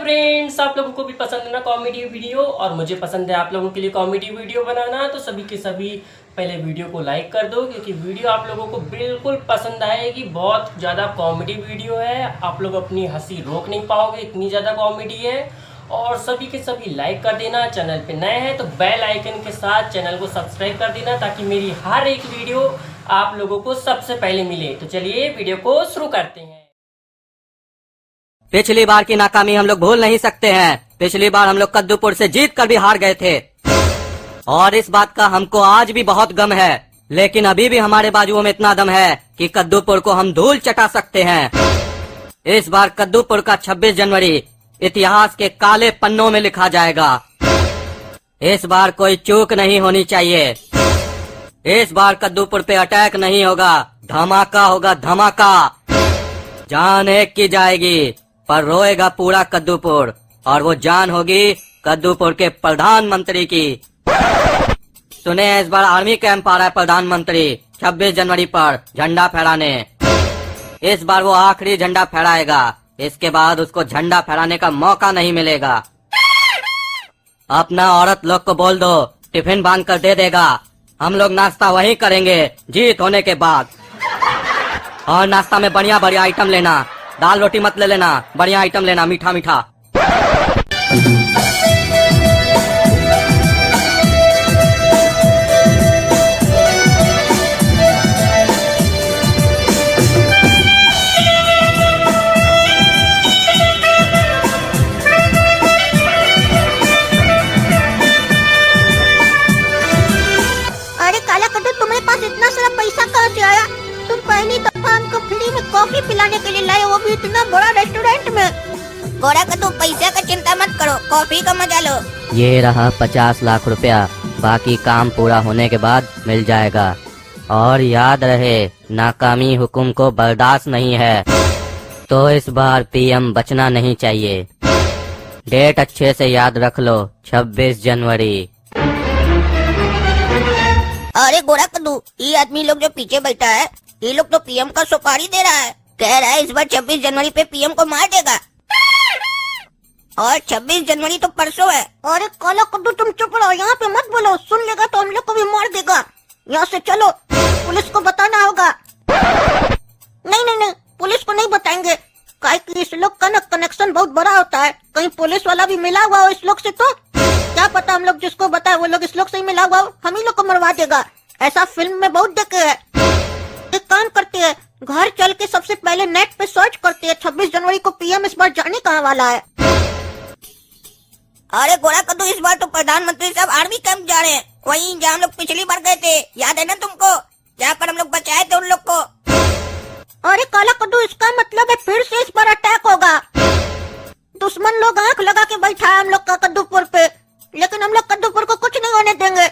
Friends, आप लोगों को भी पसंद है ना कॉमेडी वीडियो, और मुझे पसंद है आप लोगों के लिए कॉमेडी वीडियो बनाना। तो सभी के सभी पहले वीडियो को लाइक कर दो, क्योंकि वीडियो आप लोगों को बिल्कुल पसंद आएगी। बहुत ज़्यादा कॉमेडी वीडियो है, आप लोग अपनी हंसी रोक नहीं पाओगे, इतनी ज़्यादा कॉमेडी है। और सभी के सभी लाइक कर देना। चैनल पे नए हैं तो बेल आइकन के साथ चैनल को सब्सक्राइब कर देना, ताकि मेरी हर एक वीडियो आप लोगों को सबसे पहले मिले। तो चलिए वीडियो को शुरू करते हैं। पिछली बार की नाकामी हम लोग भूल नहीं सकते हैं। पिछली बार हम लोग कद्दूपुर से जीत कर भी हार गए थे, और इस बात का हमको आज भी बहुत गम है। लेकिन अभी भी हमारे बाजुओं में इतना दम है कि कद्दूपुर को हम धूल चटा सकते हैं। इस बार कद्दूपुर का 26 जनवरी इतिहास के काले पन्नों में लिखा जाएगा। इस बार कोई चूक नहीं होनी चाहिए। इस बार कद्दूपुर पे अटैक नहीं होगा, धमाका होगा, धमाका। जान एक की जाएगी, पर रोएगा पूरा कद्दूपुर, और वो जान होगी कद्दूपुर के प्रधानमंत्री की। सुने, इस बार आर्मी कैंप आ रहा है प्रधानमंत्री 26 जनवरी पर झंडा फहराने। इस बार वो आखिरी झंडा फहराएगा, इसके बाद उसको झंडा फहराने का मौका नहीं मिलेगा। अपना औरत लोग को बोल दो, टिफिन बांध कर दे देगा। हम लोग नाश्ता वहीं करेंगे जीत होने के बाद। और नाश्ता में बढ़िया बढ़िया आइटम लेना, दाल रोटी मत ले लेना, बढ़िया आइटम लेना, मीठा मीठा। अरे काला कद्दू, तुम्हारे पास इतना सारा पैसा कहाँ से आया? तुम पहली दफा हमको फ्री में कॉफी पिलाने के लिए लाए, वो भी इतना बड़ा रेस्टोरेंट में। गोरा कद्दू, पैसे का चिंता मत करो, कॉफी का मजा लो। ये रहा 50 लाख रुपया, बाकी काम पूरा होने के बाद मिल जाएगा। और याद रहे, नाकामी हुकुम को बर्दाश्त नहीं है, तो इस बार पीएम बचना नहीं चाहिए। डेट अच्छे से याद रख लो, 26 जनवरी। अरे गोरा कद्दू, ये आदमी लोग जो पीछे बैठा है, ये लोग तो पीएम का सुपारी दे रहा है। कह रहा है इस बार 26 जनवरी पे पीएम को मार देगा। और 26 जनवरी तो परसों है। अरे काला कद्दू, तुम चुप रहो, यहाँ पे मत बोलो, सुन लेगा तो हम लोग को भी मार देगा। यहाँ से चलो, पुलिस को बताना होगा। नहीं नहीं नहीं, पुलिस को नहीं बताएंगे, काहे कि इस लोग का कनेक्शन बहुत बड़ा होता है। कहीं पुलिस वाला भी मिला हुआ हो इस लोग से, तो क्या पता हम लोग जिसको बताए वो लोग इस लोग से ही मिला हुआ हो, हम ही लोग को मरवा देगा। ऐसा फिल्म में बहुत देखे है। एक काम करते हैं, घर चल के सबसे पहले नेट पे सर्च करते हैं 26 जनवरी को पीएम इस बार जाने कहाँ वाला है। अरे गोरा कद्दू, इस बार तो प्रधानमंत्री साहब आर्मी कैंप जा रहे हैं, वहीं जहाँ हम लोग पिछली बार गए थे, याद है ना तुमको? जहाँ पर हम लोग बचाए थे उन लोग को। अरे काला कद्दू, इसका मतलब है फिर से इस बार अटैक होगा। दुश्मन लोग आंख लगा के बैठा है हम लोग का कद्दूपुर पे, लेकिन हम लोग कद्दूपुर को कुछ नहीं होने देंगे।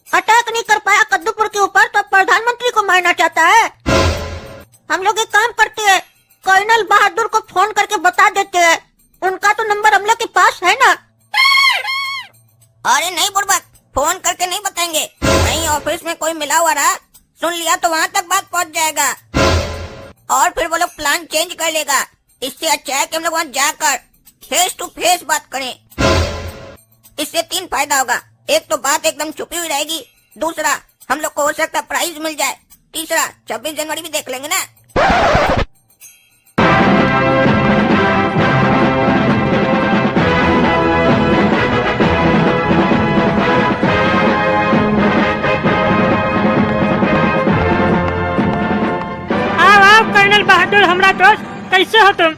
अटैक नहीं कर पाया कद्दूपुर के ऊपर, तो प्रधानमंत्री को मारना चाहता है। हम लोग एक काम करते हैं, कर्नल बहादुर को फोन करके बता देते हैं, उनका तो नंबर हम लोग के पास है ना। अरे नहीं बुड़बक, फोन करके नहीं बताएंगे, नहीं ऑफिस में कोई मिला हुआ रहा, सुन लिया तो वहाँ तक बात पहुँच जाएगा, और फिर वो लोग प्लान चेंज कर लेगा। इससे अच्छा है कि हम लोग वहाँ जाकर फेस टू फेस बात करें। इससे 3 फायदा होगा। एक तो बात एकदम छुपी हुई रहेगी, दूसरा हम लोग को हो सकता है प्राइज मिल जाए, तीसरा 26 जनवरी भी देख लेंगे ना। आओ कर्नल बहादुर, हमरा दोस्त, कैसे हो तुम?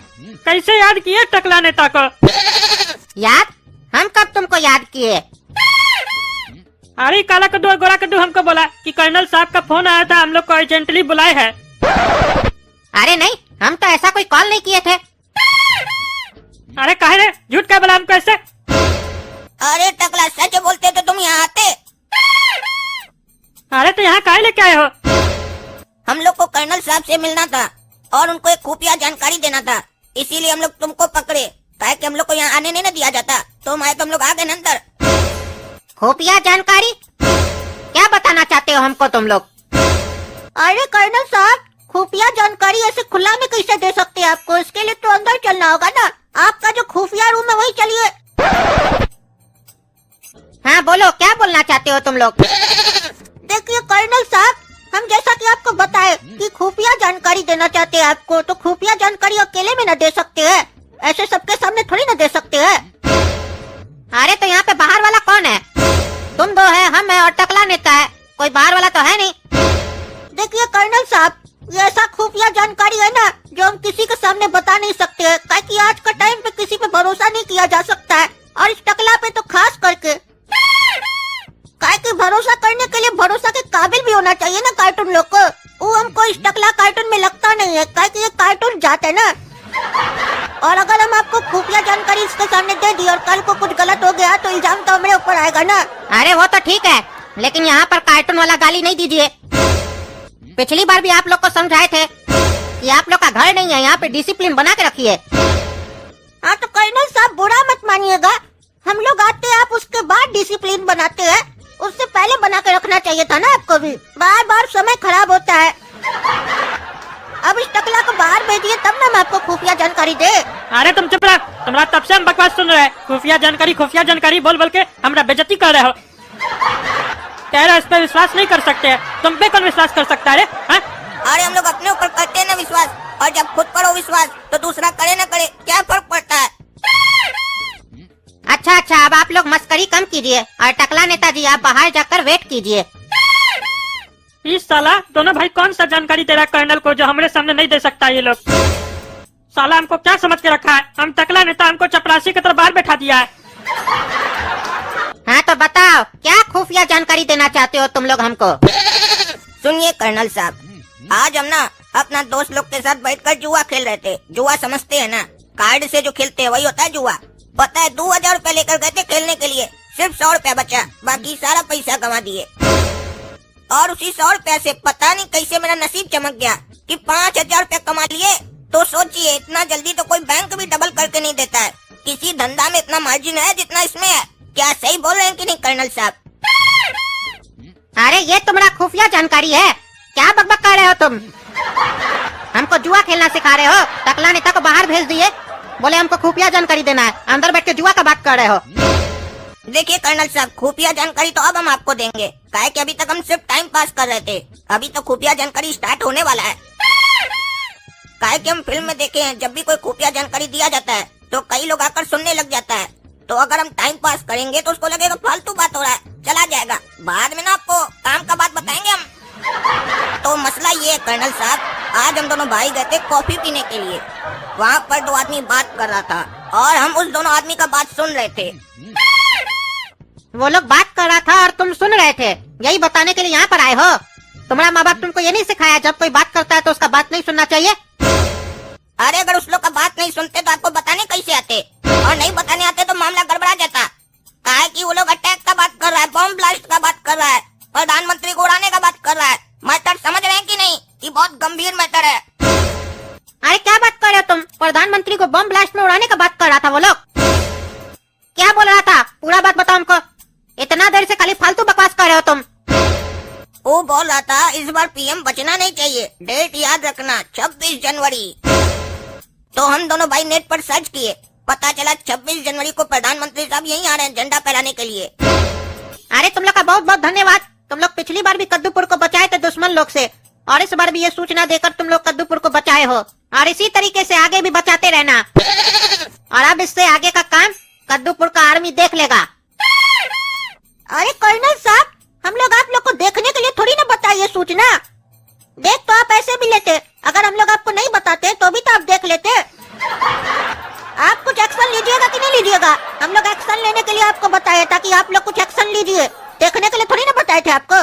कैसे याद किए टकला नेता को? याद? हम कब तुमको याद किए? अरे काला कद्दू और गोरा कद्दू हमको बोला कि कर्नल साहब का फोन आया था, हम लोग को अर्जेंटली बुलाए हैं। अरे नहीं, हम तो ऐसा कोई कॉल नहीं किए थे। अरे काहे रे, झूठ क्या बोला हमको ऐसे? अरे टकला, सच बोलते तो तुम यहाँ आते। अरे तो यहाँ काहे लेके आए हो? हम लोग को कर्नल साहब से मिलना था और उनको एक खुफिया जानकारी देना था, इसीलिए हम लोग तुमको पकड़े, ताकि कि हम लोग को यहाँ आने नहीं ना दिया जाता। तुम आए तो हम लोग आ गए अंदर। खुफिया जानकारी? क्या बताना चाहते हो हमको तुम लोग? अरे कर्नल साहब, खुफिया जानकारी ऐसे खुला में कैसे दे सकते हैं आपको? इसके लिए तो अंदर चलना होगा ना। आपका जो खुफिया रूम है वही चलिए। हाँ बोलो, क्या बोलना चाहते हो तुम लोग? देखिए कर्नल साहब, हम जैसा कि आपको बताए कि खुफिया जानकारी देना चाहते हैं आपको, तो खुफिया जानकारी अकेले में न दे सकते हैं, ऐसे सबके सामने थोड़ी न दे सकते हैं। अरे तो यहाँ पे बाहर वाला कौन है? तुम दो है, हम है और टकला नेता है, कोई बाहर वाला तो है नहीं। देखिए कर्नल साहब, ये ऐसा खुफिया जानकारी है ना जो हम किसी के सामने बता नहीं सकते हैं, ताकि आज का टाइम पे किसी पे भरोसा नहीं किया जा सकता है, और इस टकला पे तो खास करके। काहे कि भरोसा करने के लिए भरोसा के काबिल भी होना चाहिए ना कार्टून लोग को। वो हमको इस टकला कार्टून में लगता नहीं है, काहे कि ये कार्टून जाते ना। और अगर हम आपको खुफिया जानकारी इसके सामने दे दी और कल को कुछ गलत हो गया तो इल्जाम तो हमारे ऊपर आएगा ना। अरे वो तो ठीक है, लेकिन यहाँ पर कार्टून वाला गाली नहीं दीजिए। पिछली बार भी आप लोग को समझाए थे कि आप लोग का घर नहीं है, यहाँ पे डिसिप्लिन बना के रखिए। हाँ तो कर्नल साहब बुरा मत मानिएगा, हम लोग आते हैं, आप उसके बाद डिसिप्लिन बनाते हैं, उससे पहले बना के रखना चाहिए था ना आपको भी। बार बार समय खराब होता है। अब इस टकला को बाहर भेजिए तब ना हम आपको खुफिया जानकारी दे। अरे तुम चुप रहो, तुम्हारा तब से हम बकवास सुन रहे हैं। खुफिया जानकारी बोल बोल के हमरा बेइज्जती कर रहे हो। कह रहे इस पे विश्वास नहीं कर सकते हैं, तुम पे कौन विश्वास कर सकता है? अरे हम लोग अपने ऊपर करते हैं ना विश्वास, और जब खुद पर हो विश्वास तो दूसरा करे न करे क्या फर्क पड़ता है? अच्छा अच्छा, अब आप लोग मस्करी कम कीजिए और टकला नेताजी आप बाहर जाकर वेट कीजिए। इस साला दोनों भाई कौन सा जानकारी दे रहा है कर्नल को जो हमारे सामने नहीं दे सकता ये लोग? साला हमको क्या समझ के रखा है? हम टकला नेता, हमको चपरासी की तरह बाहर बैठा दिया है। हाँ तो बताओ, क्या खुफिया जानकारी देना चाहते हो तुम लोग हमको? सुनिए कर्नल साहब, आज हम ना अपना दोस्त लोग के साथ बैठकर जुआ खेल रहे थे। जुआ समझते हैं ना, कार्ड से जो खेलते हैं वही होता है जुआ। पता है 2000 रुपए लेकर गए थे खेलने के लिए, सिर्फ 100 रुपया बचा, बाकी सारा पैसा गंवा दिए। और उसी 100 रुपया से पता नहीं कैसे मेरा नसीब चमक गया कि 5000 रुपया कमा लिए। तो सोचिए, इतना जल्दी तो कोई बैंक भी डबल करके नहीं देता है। किसी धंधा में इतना मार्जिन है जितना इसमें है। क्या सही बोल रहे हैं कि नहीं कर्नल साहब? अरे ये तुम्हारा खुफिया जानकारी है, क्या बकबक कर रहे हो तुम? हमको जुआ खेलना सिखा रहे हो? टकला नेता को बाहर भेज दिए, बोले हमको खुफिया जानकारी देना है, अंदर बैठ के जुआ का बात कर रहे हो। देखिए कर्नल साहब, खुफिया जानकारी तो अब हम आपको देंगे, काहे कि अभी तक हम सिर्फ टाइम पास कर रहे थे, अभी तो खुफिया जानकारी स्टार्ट होने वाला है। काहे कि हम फिल्म में देखे हैं, जब भी कोई खुफिया जानकारी दिया जाता है तो कई लोग आकर सुनने लग जाता है। तो अगर हम टाइम पास करेंगे तो उसको लगेगा फालतू बात हो रहा है, चला जाएगा। बाद में ना आपको काम का बात बताएंगे हम। तो मसला ये है कर्नल साहब, आज हम दोनों भाई गए थे कॉफी पीने के लिए। वहाँ पर 2 आदमी बात कर रहा था और हम उस दोनों आदमी का बात सुन रहे थे। वो लोग बात कर रहा था और तुम सुन रहे थे, यही बताने के लिए यहाँ पर आए हो? तुम्हारा माँ बाप तुमको ये नहीं सिखाया जब कोई बात करता है तो उसका बात नहीं सुनना चाहिए? अरे अगर उस लोग का बात नहीं सुनते तो आपको बताने कैसे आते? और नहीं बताने आते तो मामला गड़बड़ा जाता। काहे कि वो लोग अटैक का बात कर रहा है, बॉम्ब ब्लास्ट का बात कर रहा है, प्रधानमंत्री को उड़ाने का बात कर रहा है। मैटर समझ रहे हैं कि नहीं कि बहुत गंभीर मैटर है? अरे क्या बात कर रहे हो तुम? प्रधानमंत्री को बम ब्लास्ट में उड़ाने का बात कर रहा था वो लोग? क्या बोल रहा था? पूरा बात बताओ हमको। इतना देर से खाली फालतू बकवास कर रहे हो तुम। वो बोल रहा था इस बार पीएम बचना नहीं चाहिए, डेट याद रखना 26 जनवरी। तो हम दोनों भाई नेट पर सर्च किए, पता चला 26 जनवरी को प्रधानमंत्री साहब यहीं आ रहे हैं झंडा फहराने के लिए। अरे तुम लोग का बहुत बहुत धन्यवाद, तुम लोग पिछली बार भी कद्दूपुर को बचाए थे दुश्मन लोग से, और इस बार भी ये सूचना देकर तुम लोग कद्दूपुर को बचाए हो, और इसी तरीके से आगे भी बचाते रहना। और अब इससे आगे का काम कद्दूपुर का आर्मी देख लेगा। अरे कर्नल साहब, हम लोग आप लोग को देखने के लिए थोड़ी ना बताए ये सूचना। देख तो आप ऐसे भी लेते, अगर हम लोग आपको नहीं बताते तो भी तो आप देख लेते। आप कुछ एक्शन लीजिएगा कि नहीं लीजिएगा? हम लोग एक्शन लेने के लिए आपको बताए ताकि आप लोग कुछ एक्शन लीजिए, देखने के लिए थोड़ी ना बताए थे आपको।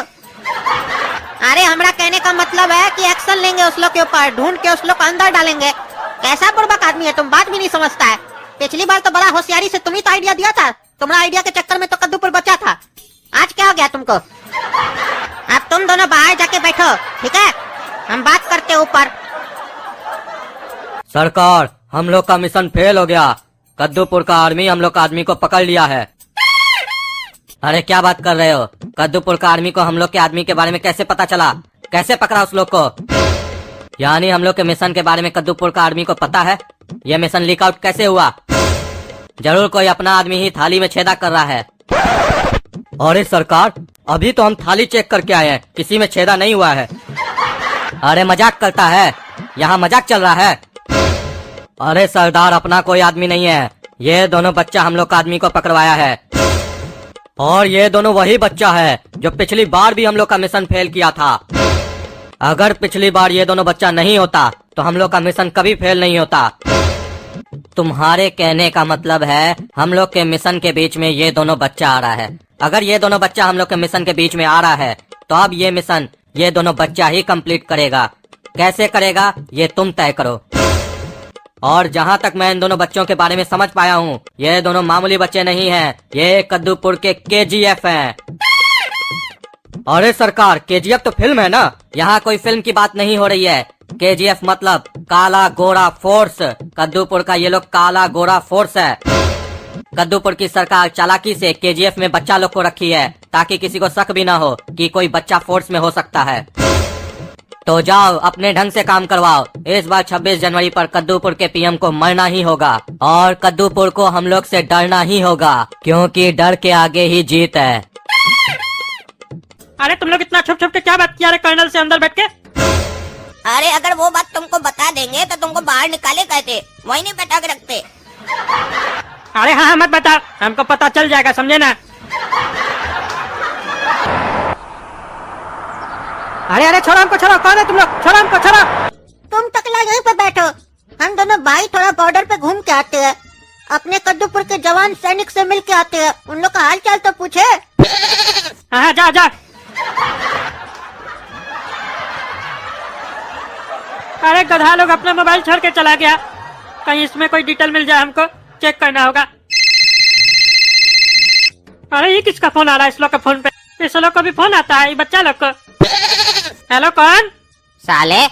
अरे हमारा कहने का मतलब है कि एक्शन लेंगे उस लोग के ऊपर, ढूंढ के उस लोग को अंदर डालेंगे। कैसा बुड़बक आदमी है तुम, बात भी नहीं समझता है। पिछली बार तो बड़ा होशियारी से तुम ही तो आइडिया दिया था, तुम्हारा आइडिया के चक्कर में तो कद्दूपुर बचा था। आज क्या हो गया तुमको? अब तुम दोनों बाहर जाके बैठो, ठीक है? हम बात करते ऊपर। सरकार, हम लोग का मिशन फेल हो गया, कद्दूपुर का आर्मी हम लोग का आदमी को पकड़ लिया है। अरे क्या बात कर रहे हो? कद्दूपुर का आर्मी को हम लोग के आदमी के बारे में कैसे पता चला? कैसे पकड़ा उस लोग को? यानी हम लोग के मिशन के बारे में कद्दूपुर का आर्मी को पता है। ये मिशन लीक आउट कैसे हुआ? जरूर कोई अपना आदमी ही थाली में छेदा कर रहा है। अरे सरकार, अभी तो हम थाली चेक करके आए हैं, किसी में छेदा नहीं हुआ है। अरे मजाक करता है, यहाँ मजाक चल रहा है। अरे सरदार, अपना कोई आदमी नहीं है, ये दोनों बच्चा हम लोग का आदमी को पकड़वाया है। और ये दोनों वही बच्चा है जो पिछली बार भी हम लोग का मिशन फेल किया था। अगर पिछली बार ये दोनों बच्चा नहीं होता तो हम लोग का मिशन कभी फेल नहीं होता। तुम्हारे कहने का मतलब है हम लोग के मिशन के बीच में ये दोनों बच्चा आ रहा है। अगर ये दोनों बच्चा हम लोग के मिशन के बीच में आ रहा है तो अब ये मिशन ये दोनों बच्चा ही कंप्लीट करेगा। कैसे करेगा ये तुम तय करो। और जहाँ तक मैं इन दोनों बच्चों के बारे में समझ पाया हूँ, ये दोनों मामूली बच्चे नहीं हैं, ये कद्दूपुर के KGF हैं। अरे सरकार, KGF तो फिल्म है ना, यहाँ कोई फिल्म की बात नहीं हो रही है। KGF मतलब काला गोरा फोर्स। कद्दूपुर का ये लोग काला गोरा फोर्स है। कद्दूपुर की सरकार चालाकी से KGF में बच्चा लोग को रखी है ताकि किसी को शक भी ना हो कि कोई बच्चा फोर्स में हो सकता है। तो जाओ अपने ढंग से काम करवाओ। इस बार 26 जनवरी पर कद्दूपुर के PM को मरना ही होगा और कद्दूपुर को हम लोग से डरना ही होगा, क्योंकि डर के आगे ही जीत है। अरे तुम लोग इतना छुप छुप के क्या बात किया रे कर्नल से अंदर बैठ के? अरे अगर वो बात तुमको बता देंगे तो तुमको बाहर निकाले कहते, वही नहीं बैठा के रखते। अरे हाँ मत बता, हमको पता चल जाएगा, समझे ना। अरे अरे छोड़ो हमको, छोड़ो। कौन है तुम लोग? छोड़ो हमको, छोड़ो। तुम टकला यहीं पे बैठो, हम दोनों भाई थोड़ा बॉर्डर पे घूम के आते हैं। अपने कद्दूपुर के जवान सैनिक से मिल के आते हैं, उन लोग का हाल चाल तो पूछे। हाँ जा जा। अरे गधा लोग अपना मोबाइल छोड़ के चला गया, कहीं इसमें कोई डिटेल मिल जाए, हमको चेक करना होगा। अरे ये किसका फोन आ रहा है इस लोग के फोन पे? इस लोग को भी फोन आता है, ये बच्चा लोग को। हेलो कौन? साले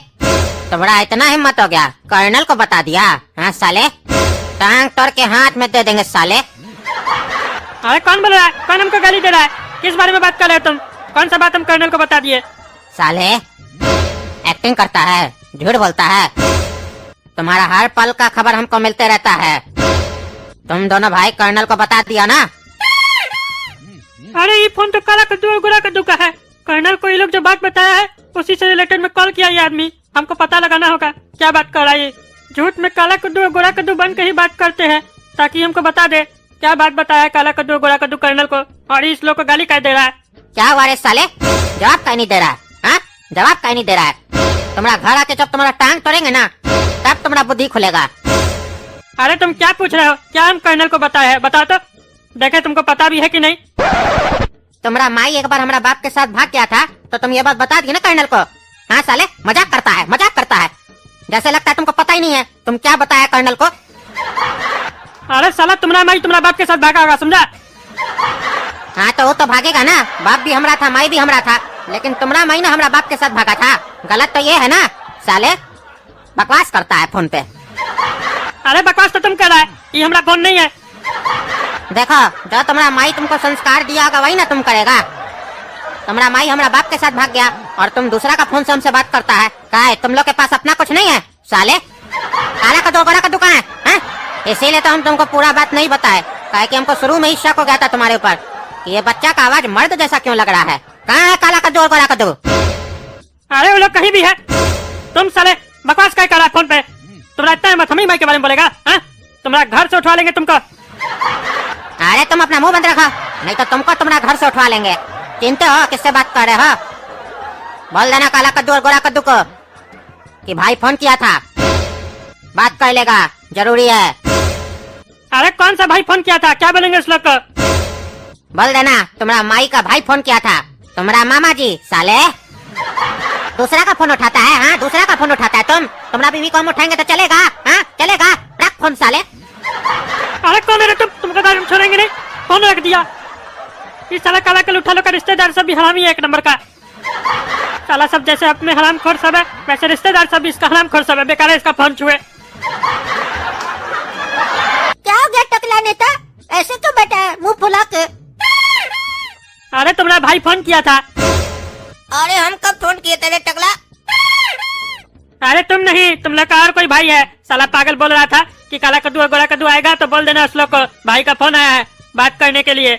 तुम्हारा इतना हिम्मत हो गया, कर्नल को बता दिया? हाँ साले, टांग तोड़ के हाथ में दे देंगे साले। अरे कौन बोल रहा है? कौन हमको गाली दे रहा है? किस बारे में बात कर रहे हो तुम? कौन सा बात हम कर्नल को बता दिए? साले एक्टिंग करता है, झूठ बोलता है। तुम्हारा हर पल का खबर हमको मिलते रहता है। तुम दोनों भाई कर्नल को बता दिया ना? अरे ये फोन तो काला कद्दू और गोरा कद्दू का है। कर्नल को ये लोग जो बात बताया है उसी से रिलेटेड में कॉल किया ये आदमी। हमको पता लगाना होगा क्या बात कर रहा है ये। झूठ में काला कद्दू और गोरा कद्दू बन के ही बात करते हैं ताकि हमको बता दे क्या बात बताया काला कद्दू और गोरा कद्दू कर्नल को, और इस लोग को गाली कह दे रहा है। क्या हुआ रे साले, जवाब कहीं नहीं दे रहा है? हाँ जवाब कहीं नहीं दे रहा है। तुम्हारा घर आके जब तुम्हारा टांग तोड़ेंगे ना तब तुम्हारा बुद्धि खुलेगा। अरे तुम क्या पूछ रहे हो? क्या हम कर्नल को बताया है? बताओ तो देखे तुमको पता भी है कि नहीं। तुम्हारा माई एक बार हमारा बाप के साथ भाग गया था तो तुम ये बात बता दी ना कर्नल को? हाँ साले मजाक करता है, मजाक करता है, जैसे लगता है तुमको पता ही नहीं है। तुम क्या बताया कर्नल को? अरे साला तुम्हारा माई तुम्हारा बाप के साथ भागा होगा, समझा? हाँ तो वो तो भागेगा ना, बाप भी हमारा था माई भी हमारा था, लेकिन तुम्हारा माई ना हमारा बाप के साथ भागा था। गलत तो ये है ना साले, बकवास करता है फोन पे। अरे बकवास तो तुम कर रहा है, ये हमारा फोन नहीं है। देखो जो तुम्हारा माई तुमको संस्कार दिया होगा वही ना तुम करेगा। तुम्हारा माई हमारा बाप के साथ भाग गया और तुम दूसरा का फोन से हमसे बात करता है। क्या है तुम लोग के पास अपना कुछ नहीं है साले? काला कद्दू गोरा कद्दू कहाँ है? हाँ? इसीलिए तो हम तुमको पूरा बात नहीं बताए, क्या कि हमको शुरू में ही शक हो गया था तुम्हारे ऊपर कि ये बच्चा का आवाज मर्द जैसा क्यों लग रहा है। कहाँ है काला कद्दू और गोरा कद्दू? अरे वो लोग कहीं भी है। तुम साले बकवास क्या कर रहा है फोन पे? तुम्हारा इतना हिम्मत हम ही माई के बारे में बोलेगा? हाँ? तुम्हारा घर से उठवा लेंगे तुमको। अरे तुम अपना मुंह बंद रखो, नहीं तो तुमको तुम्हारा घर से उठवा लेंगे। चिंते हो किससे बात कर रहे हो? बोल देना काला कद्दू और गोरा कद्दू को कि भाई फोन किया था, बात कर लेगा, जरूरी है। अरे कौन सा भाई फोन किया था? क्या बोलेंगे उस लोग को? बोल देना तुम्हारा माई का भाई फोन किया था, तुम्हारा मामा जी। साले दूसरा का फोन उठाता है? हाँ दूसरा का फोन उठाता है तुम्हारा बीवी को हम उठाएंगे तो चलेगा? हाँ चलेगा, रख फोन साले। अरे कौन है तुम? तुमको तो छोड़ेंगे नहीं, फोन रख दिया। इस साला काला कल उठा लो का रिश्तेदार सब भी हरामी है एक नंबर का। साला सब जैसे अपने हराम खोर सब है वैसे रिश्तेदार सब भी इसका हराम खोर सब है। बेकार है इसका फोन छुए। क्या हो गया टकला नेता, ऐसे क्यों बैठा है मुंह फुला के? अरे तुम्हारा भाई फोन किया था। अरे हम कब फोन किए थे टकला? अरे तुम नहीं, तुम लोग का और कोई भाई है। साला पागल बोल रहा था कि काला कद्दू और गोरा कद्दू आएगा तो बोल देना उस लोग को भाई का फोन आया है बात करने के लिए।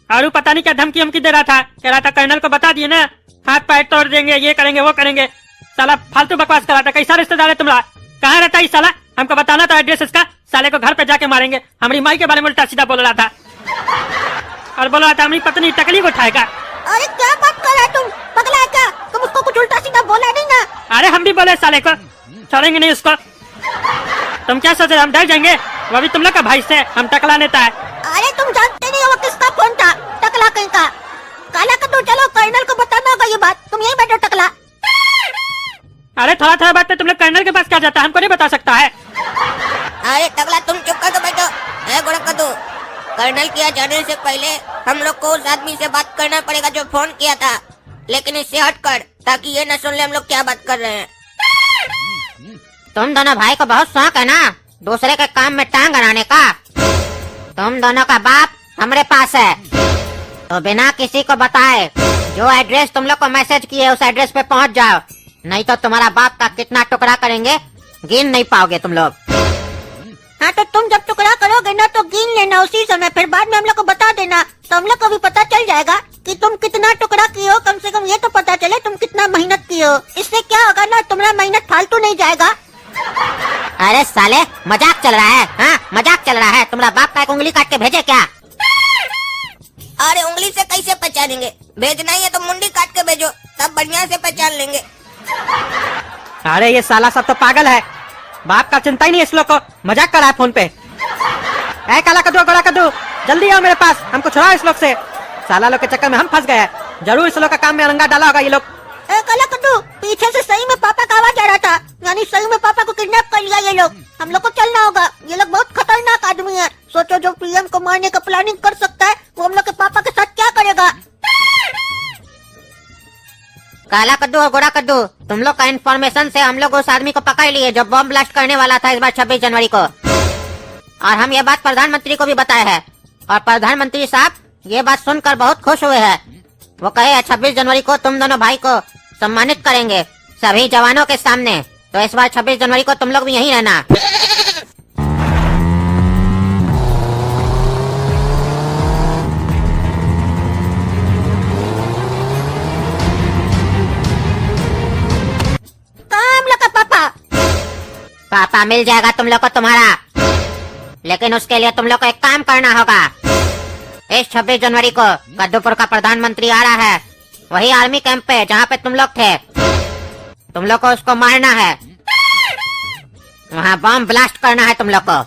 और वो पता नहीं क्या धमकी हमकी दे रहा था, कह रहा था कर्नल को बता दिए ना हाथ पैर तोड़ देंगे, ये करेंगे वो करेंगे। साला फालतू बकवास कर रहा था। कैसा रिश्तेदार है तुम्हारा? कहाँ रहता है साला? हमको बताना था एड्रेस इसका, साले को घर पे जाके मारेंगे। हमारी माई के बारे में उल्टा सीधा बोल रहा था और बोल रहा था हमारी पत्नी टकली को उठाएगा। अरे क्या बात कर रहे हो तुम? पगला है क्या? तुम उसको कुछ उल्टा सीधा बोला नहीं ना? अरे हम भी बोले साले को, छोड़ेंगे नहीं उसको। तुम क्या सोच रहे हम डर जाएंगे? वो भी तुम लोग का भाई से, हम टकला नेता है। अरे तुम जानते नहीं हो वो किसका फोन था? टकला कहीं का। काला कद्दू चलो कर्नल को बताना होगा ये बात। तुम यही बैठो टकला। अरे थोड़ा थोड़ा बात पे तुम लोग कर्नल के पास क्या जाता है? हमको नहीं बता सकता है। अरे टकला तुम चुप कर बैठो। है गोरा कद्दू, कर्नल किया जाने से पहले हम लोग को उस आदमी से बात करना पड़ेगा जो फोन किया था, लेकिन इससे हटकर, ताकि ये न सुन ले हम लोग क्या बात कर रहे हैं। तुम दोनों भाई को बहुत शौक है ना दूसरे के काम में टांग अड़ाने का। तुम दोनों का बाप हमारे पास है, तो बिना किसी को बताए जो एड्रेस तुम लोग को मैसेज किए उस एड्रेस पे पहुंच जाओ, नहीं तो तुम्हारा बाप का कितना टुकड़ा करेंगे गिन नहीं पाओगे तुम लोग। हाँ तो तुम जब टुकड़ा करोगे ना तो गिन लेना उसी समय, फिर बाद में हम लोग को बता देना, तो हम लोग को भी पता चल जाएगा कि तुम कितना टुकड़ा किए हो। कम से कम ये तो पता चले तुम कितना मेहनत किए हो। इससे क्या होगा ना, तुम्हारा मेहनत फालतू नहीं जाएगा। अरे साले मजाक चल रहा है? हाँ मजाक चल रहा है? तुम्हारा बाप का एक उंगली काट के भेजे क्या? अरे उंगली से कैसे पहचानेंगे? भेजना ही है तो मुंडी काट के भेजो, तब बढ़िया से पहचान लेंगे। अरे ये साला सब तो पागल है, बाप का चिंता ही नहीं इस लोग को, मजाक कर रहा है फोन पे। ऐ काला कद्दू गोरा कद्दू जल्दी आओ मेरे पास, हमको छुड़ाओ इस लोग से। साला लोग के चक्कर में हम फंस गए हैं। जरूर इस लोग का काम में अलंगा डाला होगा ये लोग। काला कद्दू पीछे से सही में पापा का आवाज आ रहा था, यानी सही में पापा को किडनैप कर लिया ये लोग। हम लोग को चलना होगा, ये लोग बहुत खतरनाक आदमी है। सोचो जो पीएम को मारने का प्लानिंग कर सकता है वो हम लोग के पापा के साथ क्या करेगा। काला कद्दू और गोरा कद्दू, तुम लोग का इन्फॉर्मेशन से हम लोग उस आदमी को पकड़ लिए जो बम ब्लास्ट करने वाला था इस बार 26 जनवरी को, और हम ये बात प्रधानमंत्री को भी बताए हैं। और प्रधानमंत्री साहब ये बात सुनकर बहुत खुश हुए हैं। वो कहे 26 जनवरी को तुम दोनों भाई को सम्मानित करेंगे सभी जवानों के सामने, तो इस बार 26 जनवरी को तुम लोग भी यहीं रहना। पापा मिल जाएगा तुम लोग को तुम्हारा, लेकिन उसके लिए तुम लोग को एक काम करना होगा। इस 26 जनवरी को कद्दूपुर का प्रधानमंत्री आ रहा है, वही आर्मी कैंप पे जहाँ पे तुम लोग थे। तुम लोग को उसको मारना है, वहाँ बम ब्लास्ट करना है तुम लोग को।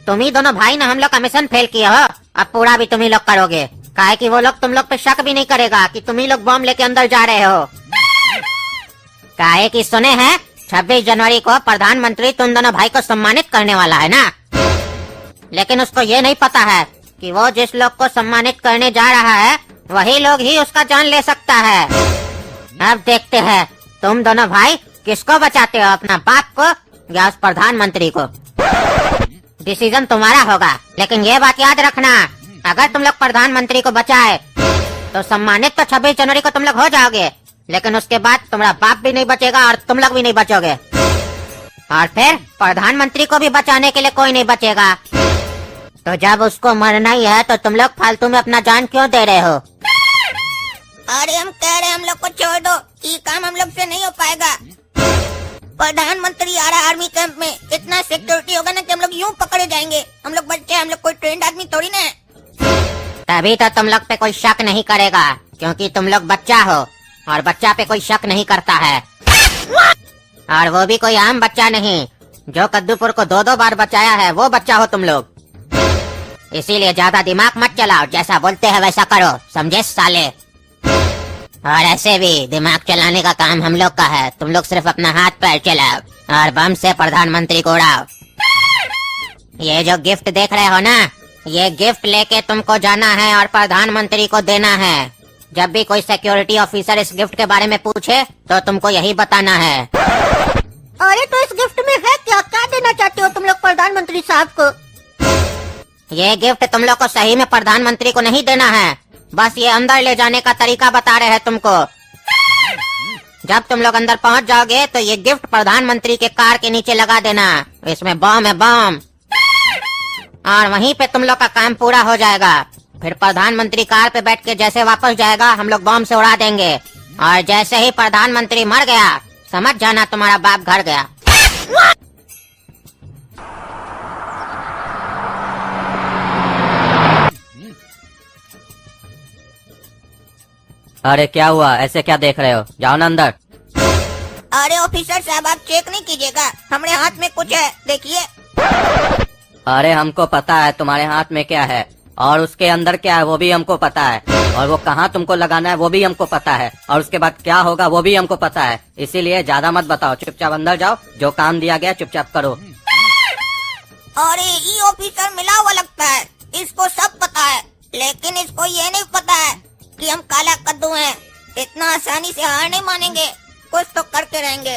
तुम ही दोनों भाई ना हम लोग का मिशन फेल किए हो, अब पूरा भी तुम ही लोग करोगे। काहे कि वो लोग तुम लोग पे शक भी नहीं करेगा कि तुम ही लोग बम लेके अंदर जा रहे हो। काहे कि सुने हैं 26 जनवरी को प्रधानमंत्री तुम दोनों भाई को सम्मानित करने वाला है ना, लेकिन उसको ये नहीं पता है कि वो जिस लोग को सम्मानित करने जा रहा है वही लोग ही उसका जान ले सकता है। अब देखते हैं तुम दोनों भाई किसको बचाते हो, अपना बाप को या उस प्रधानमंत्री को। डिसीजन तुम्हारा होगा, लेकिन ये बात याद रखना, अगर तुम लोग प्रधानमंत्री को बचाए तो सम्मानित तो 26 जनवरी को तुम लोग हो जाओगे, लेकिन उसके बाद तुम्हारा बाप भी नहीं बचेगा और तुम लोग भी नहीं बचोगे, और फिर प्रधानमंत्री को भी बचाने के लिए कोई नहीं बचेगा। तो जब उसको मरना ही है तो तुम लोग फालतू में अपना जान क्यों दे रहे हो? अरे हम कह रहे हैं हम लोग को छोड़ दो, ये काम हम लोग से नहीं हो पाएगा। प्रधानमंत्री आ रहा आर्मी कैंप में, इतना सिक्योरिटी होगा ना कि हम लोग यूं पकड़े जाएंगे। हम लोग बच्चे, हम लोग कोई ट्रेंड आदमी थोड़ी ना है। तभी तो तुम लोग पे कोई शक नहीं करेगा, क्योंकि तुम लोग बच्चा हो और बच्चा पे कोई शक नहीं करता है। और वो भी कोई आम बच्चा नहीं, जो कद्दूपुर को 2-2 बार बचाया है, वो बच्चा हो तुम लोग। इसीलिए ज्यादा दिमाग मत चलाओ, जैसा बोलते हैं वैसा करो, समझे साले। और ऐसे भी दिमाग चलाने का काम हम लोग का है, तुम लोग सिर्फ अपना हाथ पैर चलाओ और बम से प्रधानमंत्री को उड़ाओ। ये जो गिफ्ट देख रहे हो ना, ये गिफ्ट लेके तुमको जाना है और प्रधानमंत्री को देना है। जब भी कोई सिक्योरिटी ऑफिसर इस गिफ्ट के बारे में पूछे तो तुमको यही बताना है। अरे तो इस गिफ्ट में है क्या? क्या देना चाहते हो तुम लोग प्रधानमंत्री साहब को? ये गिफ्ट तुम लोग को सही में प्रधानमंत्री को नहीं देना है, बस ये अंदर ले जाने का तरीका बता रहे हैं तुमको। जब तुम लोग अंदर पहुंच जाओगे तो ये गिफ्ट प्रधानमंत्री के कार के नीचे लगा देना, इसमें बम है बम। और वहीं पे तुम लोग का काम पूरा हो जाएगा। फिर प्रधानमंत्री कार पे बैठ के जैसे वापस जाएगा हम लोग बम से उड़ा देंगे, और जैसे ही प्रधानमंत्री मर गया समझ जाना तुम्हारा बाप घर गया। अरे क्या हुआ, ऐसे क्या देख रहे हो, जाओ ना अंदर। अरे ऑफिसर साहब आप चेक नहीं कीजिएगा, हमारे हाथ में कुछ है, देखिए। अरे हमको पता है तुम्हारे हाथ में क्या है, और उसके अंदर क्या है वो भी हमको पता है, और वो कहाँ तुमको लगाना है वो भी हमको पता है, और उसके बाद क्या होगा वो भी हमको पता है। इसीलिए ज्यादा मत बताओ, चुपचाप अंदर जाओ, जो काम दिया गया चुपचाप करो। अरे ये ऑफिसर मिला हुआ लगता है, इसको सब पता है, लेकिन इसको ये नहीं पता है कि हम काला कद्दू हैं। इतना आसानी से हार नहीं मानेंगे, कुछ तो करके रहेंगे।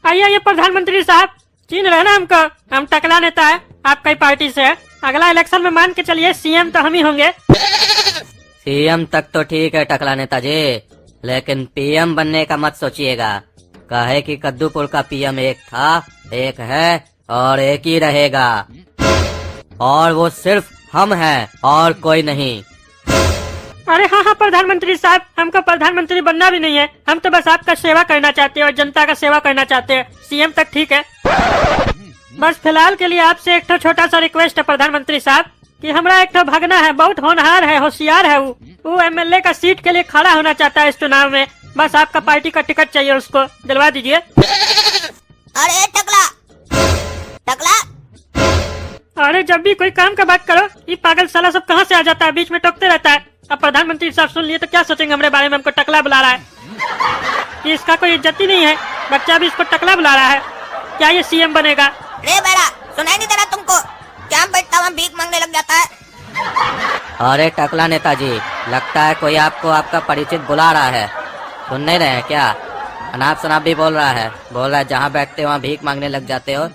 आइए आइए प्रधानमंत्री साहब, चिन्ह रहे ना हमको, हम टकला नेता है आपकी पार्टी से। अगला इलेक्शन में मान के चलिए सीएम तो हम ही होंगे। सीएम तक तो ठीक है टकला नेताजी, लेकिन पीएम बनने का मत सोचिएगा। काहे कि कद्दूपुर का पीएम एक था, एक है और एक ही रहेगा, और वो सिर्फ हम हैं और कोई नहीं। अरे हाँ हाँ प्रधानमंत्री साहब, हमको प्रधानमंत्री बनना भी नहीं है, हम तो बस आपका सेवा करना चाहते हैं और जनता का सेवा करना चाहते हैं। सीएम तक ठीक है, बस फिलहाल के लिए आपसे एक छोटा सा रिक्वेस्ट है प्रधानमंत्री साहब, कि हमारा एक भगना है, बहुत होनहार है, होशियार है, वो एमएलए का सीट के लिए खड़ा होना चाहता है इस चुनाव में। बस आपका पार्टी का टिकट चाहिए, उसको दिलवा दीजिए। अरे टकला टकला, अरे जब भी कोई काम का बात करो ये पागल साला सब कहाँ से आ जाता है, बीच में टोकते रहता है। अब प्रधानमंत्री साहब सुन लिए तो क्या सोचेंगे हमारे बारे में, हमको टकला बुला रहा है। ये इसका कोई इज्जत ही नहीं है, बच्चा भी इसको टकला बुला रहा है, क्या ये सीएम बनेगा? रे बेड़ा सुनाई नहीं दे रहा तुमको? क्या बैठता हुआ भीख मांगने लग जाता है? अरे टकला नेताजी, लगता है कोई आपको आपका परिचित बुला रहा है, सुन नहीं रहे हैं क्या? अनाप शनाप भी बोल रहा है जहाँ बैठते वहाँ भीख मांगने लग जाते हो।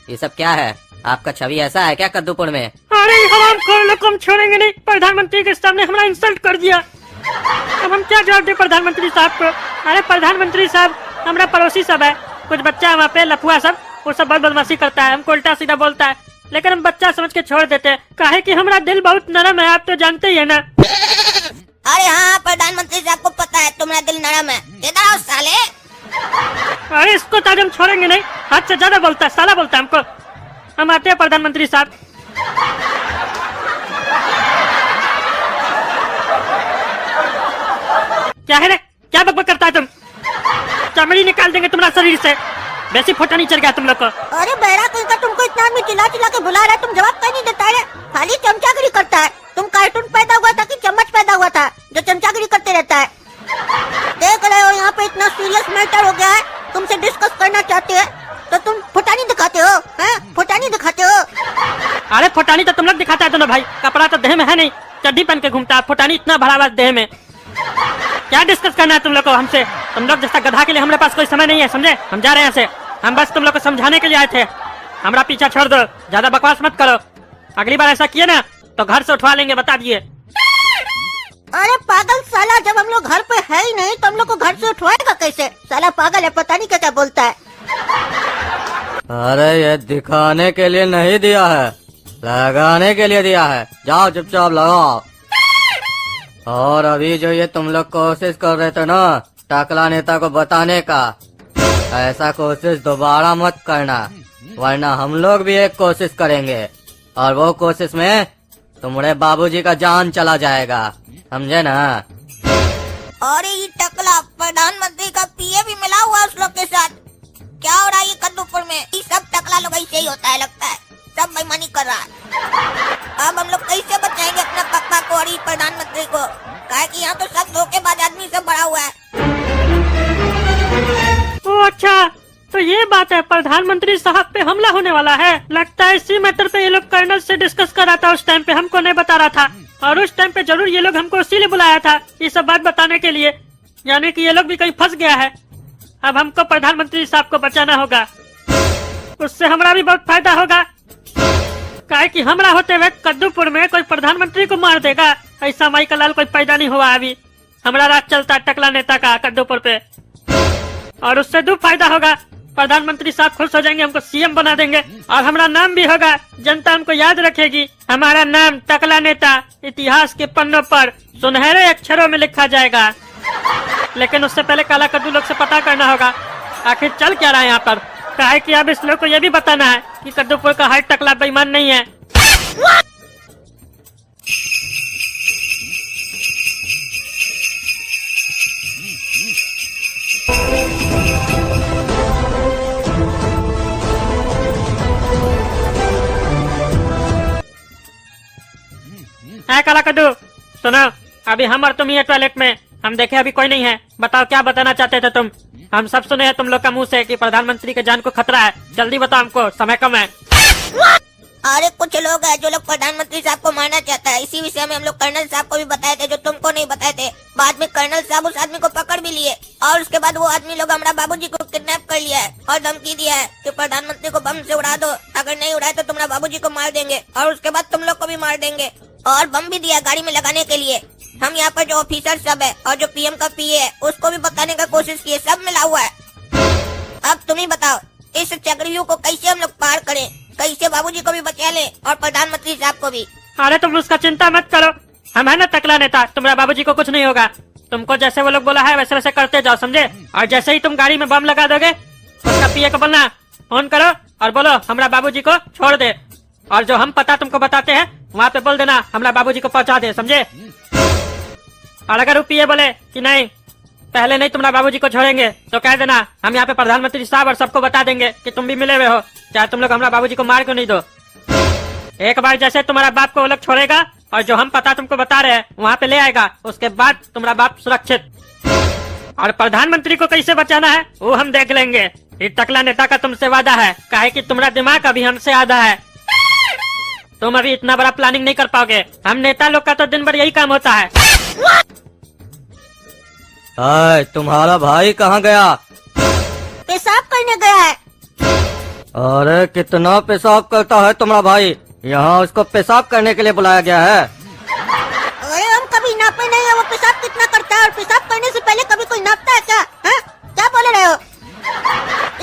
ये सब क्या है, आपका छवि ऐसा है क्या कद्दूपुर में? अरे हराम खोर लोग, हम छोड़ेंगे नहीं, प्रधानमंत्री के सामने हमारा इंसल्ट कर दिया, अब हम क्या जवाब दे प्रधानमंत्री साहब को? अरे प्रधानमंत्री साहब हमारा पड़ोसी सब है, कुछ बच्चा वहाँ पे लफुआ सब, वो सब बहुत बदमाशी करता है, हमको उल्टा सीधा बोलता है, लेकिन हम बच्चा समझ के छोड़ देते हैं, काहे कि हमारा दिल बहुत नरम है, आप तो जानते ही है ना। अरे हाँ प्रधानमंत्री साहब को पता है तुम्हारा दिल नरम है, इधर आओ साले। अरे इसको तो आज हम छोड़ेंगे नहीं, हद से ज्यादा बोलता है, साला बोलता है हमको। हम आते हैं प्रधानमंत्री साहब। क्या है रे, क्या बकबक करता है तुम? चमड़ी निकाल देंगे तुम्हारा शरीर से, वैसी फोटा नहीं चल गया तुम लोग को। अरे बहरा कहीं का तुमको इतना आदमी चिल्ला चिल्ला के बुला रहा है, तुम जवाब क्यों नहीं देता है? खाली चमचागिरी करता है। तुम कार्टून पैदा हुआ था कि चम्मच पैदा हुआ था जो चमचागिरी करते रहता है? देख रहे हो यहाँ पे इतना सीरियस मैटर हो गया है, तुमसे डिस्कस करना चाहते हैं तो तुम फुटानी दिखाते हो, हैं? फुटानी दिखाते हो। अरे फुटानी तो तुम लोग दिखाता है दोनों भाई, कपड़ा तो देह में है नहीं, चड्डी पहन के घूमता है, फुटानी इतना भरा हुआ देह में। क्या डिस्कस करना है तुम लोग को हमसे? तुम लोग जैसा गधा के लिए हमारे पास कोई समय नहीं है, समझे? हम जा रहे हैं यहाँ से, हम बस तुम लोग को समझाने के लिए आए थे। हमारा पीछा छोड़ दो, ज्यादा बकवास मत करो, अगली बार ऐसा किए ना तो घर से उठवा लेंगे, बता दिए। अरे पागल साला, जब हम लोग घर पे है ही नहीं तो हम लोग को घर से उठवाएगा कैसे? साला पागल है, पता नहीं क्या क्या बोलता है। अरे ये दिखाने के लिए नहीं दिया है, लगाने के लिए दिया है, जाओ चुपचाप लगाओ। और अभी जो ये तुम लोग कोशिश कर रहे थे ना टकला नेता को बताने का, ऐसा कोशिश दोबारा मत करना, वरना हम लोग भी एक कोशिश करेंगे, और वो कोशिश में तुम्हारे बाबूजी का जान चला जाएगा, समझे ना? और ये टकला प्रधानमंत्री का पीए भी मिला हुआ उस लोग के साथ। क्या हो रहा है ये कद्दूपुर में? ये सब टकला लोग ऐसे ही होता है, लगता है सब बेईमानी कर रहा है। अब हम लोग कैसे बचाएंगे अपना पापा को और ये प्रधानमंत्री को? काहे कि यहाँ तो सब धोखेबाज आदमी सब भरा हुआ है। ओ अच्छा, तो ये बात है, प्रधानमंत्री साहब पे हमला होने वाला है। लगता है इसी मैटर पे ये लोग कर्नल से डिस्कस कर रहा था, उस टाइम पे हमको नहीं बता रहा था, और उस टाइम पे जरूर ये लोग हमको इसीलिए बुलाया था, ये सब बात बताने के लिए। यानी कि ये लोग भी कहीं फंस गया है। अब हमको प्रधानमंत्री साहब को बचाना होगा, उससे हमारा भी बहुत फायदा होगा, काहे कि हमरा होते हुए कद्दूपुर में कोई प्रधानमंत्री को मार देगा, ऐसा माई का लाल कोई पैदा नहीं हुआ अभी। हमारा राज चलता है टकला नेता का कद्दूपुर पे, और उससे दो फायदा होगा। प्रधानमंत्री साहब खुश हो जाएंगे, हमको सीएम बना देंगे, और हमारा नाम भी होगा, जनता हमको याद रखेगी। हमारा नाम टकला नेता इतिहास के पन्नों पर सुनहरे अक्षरों में लिखा जाएगा। लेकिन उससे पहले काला कद्दू लोग से पता करना होगा आखिर चल क्या रहा है यहाँ पर। काहे कि अब इस लोग को ये भी बताना है कि कद्दूपुर का हर टकला बेईमान नहीं है। है काला कद्दू, सुनो, अभी हम और तुम ही है टॉयलेट में, हम देखे अभी कोई नहीं है। बताओ क्या बताना चाहते थे तुम? हम सब सुने हैं तुम लोग का मुंह से कि प्रधानमंत्री के जान को खतरा है। जल्दी बताओ, हमको समय कम है। अरे कुछ लोग हैं जो लोग प्रधानमंत्री साहब को मारना चाहता है। इसी विषय में हम लोग कर्नल साहब को भी बताए थे, जो तुमको नहीं बताए थे। बाद में कर्नल साहब उस आदमी को पकड़ भी लिए, और उसके बाद वो आदमी लोग हमारा बाबूजी को किडनैप कर लिया है और धमकी दिया है कि प्रधानमंत्री को बम से उड़ा दो, अगर नहीं उड़ाए तो तुम्हारा बाबूजी को मार देंगे, और उसके बाद तुम लोग को भी मार देंगे। और बम भी दिया गाड़ी में लगाने के लिए। हम यहाँ पर जो ऑफिसर सब है और जो पीएम का पीए है उसको भी बताने का कोशिश किए, सब मिला हुआ है। अब तुम ही बताओ, इस चक्रव्यूह को कैसे हम लोग पार करें, कैसे बाबूजी को भी बचा लें और प्रधानमंत्री साहब को भी। अरे तुम उसका चिंता मत करो, हम है ना टकला नेता, तुम्हारा बाबूजी को कुछ नहीं होगा। तुमको जैसे वो लोग बोला है वैसे वैसे करते जाओ, समझे? और जैसे ही तुम गाड़ी में बम लगा दोगे, उसका पीए को बोलना फोन करो और बोलो हमारा बाबूजी को छोड़ दे, और जो हम पता तुमको बताते हैं वहाँ पे बोल देना हमारा बाबूजी को पहुँचा दे, समझे? और अगर वो पीए बोले कि नहीं पहले नहीं तुम्हारा बाबूजी को छोड़ेंगे, तो कह देना हम यहाँ पे प्रधानमंत्री साहब और सबको बता देंगे कि तुम भी मिले हुए हो, चाहे तुम लोग हमारा बाबूजी को मार क्यों नहीं दो। एक बार जैसे तुम्हारा बाप को वो लोग छोड़ेगा और जो हम पता तुमको बता रहे हैं वहाँ पे ले आएगा, उसके बाद तुम्हारा बाप सुरक्षित। और प्रधानमंत्री को कैसे बचाना है वो हम देख लेंगे। ये टकला नेता का तुमसे वादा है, काहे कि तुम्हारा दिमाग अभी हमसे आधा है। तुम अभी इतना बड़ा प्लानिंग नहीं कर पाओगे। हम नेता लोग का तो दिन भर यही काम होता है। तुम्हारा भाई कहाँ गया? पेशाब करने गया है। अरे कितना पेशाब करता है तुम्हारा भाई, यहाँ उसको पेशाब करने के लिए बुलाया गया है। अरे हम कभी नापे नहीं है वो पेशाब कितना करता है, और पेशाब करने से पहले कभी कोई नापता है क्या? हाँ? क्या बोल रहे हो?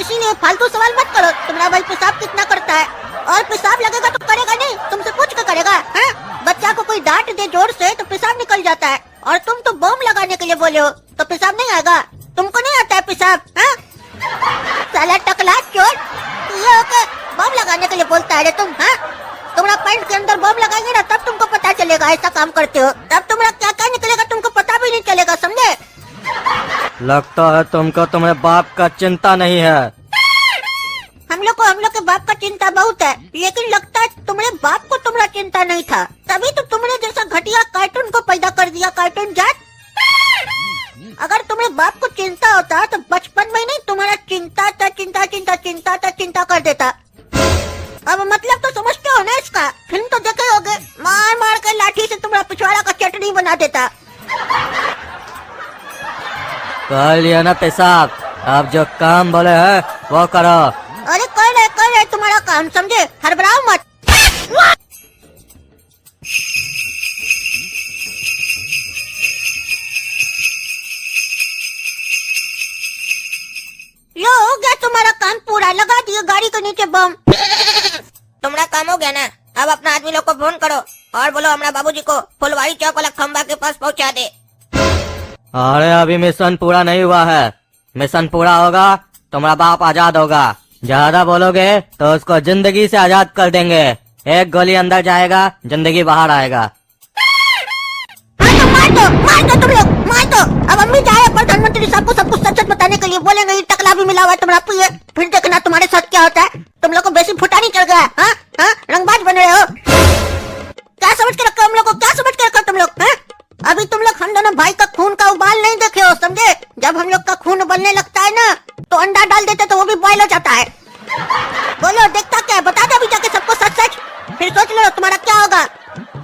इसीलिए फालतू सवाल मत करो। तुम्हारा भाई पेशाब कितना करता है, और पेशाब लगेगा तो करेगा नहीं, तुमसे पूछ के करेगा। हाँ? बच्चा को कोई डांट दे जोर से तो पेशाब निकल जाता है, और तुम तो बम लगाने के लिए बोले हो तो पेशाब नहीं आएगा। तुमको नहीं आता है पेशाब? हाँ? साला टकला चोर, ये होके बम लगाने के लिए बोलता है रे तुम? हाँ? तुम्हारा पैंट के अंदर बम लगाएंगे ना तब तुमको पता चलेगा ऐसा काम करते हो, तब तुम्हारा क्या क्या निकलेगा तुमको पता भी नहीं चलेगा, समझे? लगता है तुमको तुम्हारे बाप का चिंता नहीं है। हम लोग के बाप का चिंता बहुत है, लेकिन लगता है तुम्हारे बाप को तुम्हारा चिंता नहीं था, तभी तो तुमने जैसा घटिया कार्टून को पैदा कर दिया, कार्टून जाट। अगर तुम्हारे बाप को चिंता होता तो बचपन में नहीं तुम्हारा चिंता कर देता। अब मतलब तो समझते हो ना इसका? फिल्म तो देखे होगे, मार मार कर लाठी से तुम्हारा पिछवाड़ा का चटनी बना देता। कर लिया ना पेशाब, अब जो काम बोले है वो करो। अरे कर रहे तुम्हारा काम, समझे? हड़बड़ाओ मत। लो हो गया तुम्हारा काम पूरा, लगा दिया गाड़ी के नीचे बम। तुम्हारा काम हो गया ना, अब अपना आदमी लोग को फोन करो और बोलो हमारा बाबूजी को फुलवारी चौक वाला खंबा के पास पहुंचा दे। अरे अभी मिशन पूरा नहीं हुआ है, मिशन पूरा होगा तुम्हारा बाप आजाद होगा। ज्यादा बोलोगे तो उसको जिंदगी से आजाद कर देंगे, एक गोली अंदर जाएगा जिंदगी बाहर आएगा। मार दो तुम लोग, मार दो। अब हम भी जा रहे हैं प्रधानमंत्री साहब को सब कुछ सच बताने के लिए, बोलेंगे ये टकला भी मिला हुआ है तुम्हारा पीए, फिर देखना तुम्हारे साथ क्या होता है। तुम लोग को बेसी फुटा नहीं चढ़ गया है? हाँ? हाँ? रंगबाज बन रहे हो? क्या समझ के रखो हम लोग को, क्या समझ के रखो तुम लोग? हाँ? अभी तुम लोग हम दोनों भाई का खून का उबाल नहीं देखे हो, समझे? जब हम लोग का खून उबलने लगता है ना तो अंडा डाल देते तो वो भी बॉयल हो जाता है। बोलो देखता क्या है, बता दो अभी जाके सबको सच सच, फिर सोच लो तुम्हारा क्या होगा।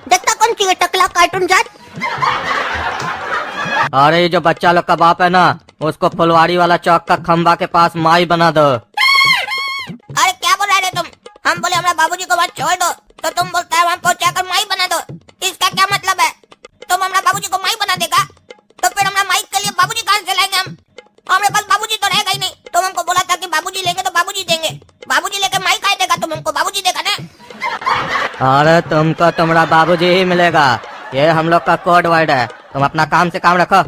देखता कौन चाहिए टकला कार्टून जाट। अरे ये जो बच्चा लोग का बाप है ना, उसको फुलवारी वाला चौक का खंबा के पास माई बना दो। अरे क्या बोल रहे तुम? हम बोले हमारा बाबूजी को बात छोड़ दो तो तुम बोलता है वहाँ पहुँचा कर माई बना दो। इसका क्या मतलब है? तुम हमारा बाबूजी को माई बना देगा तो फिर अरे तुमको तुम्हारा बाबूजी ही मिलेगा, ये हम लोग का कोड वर्ड है। तुम अपना काम से काम रखो।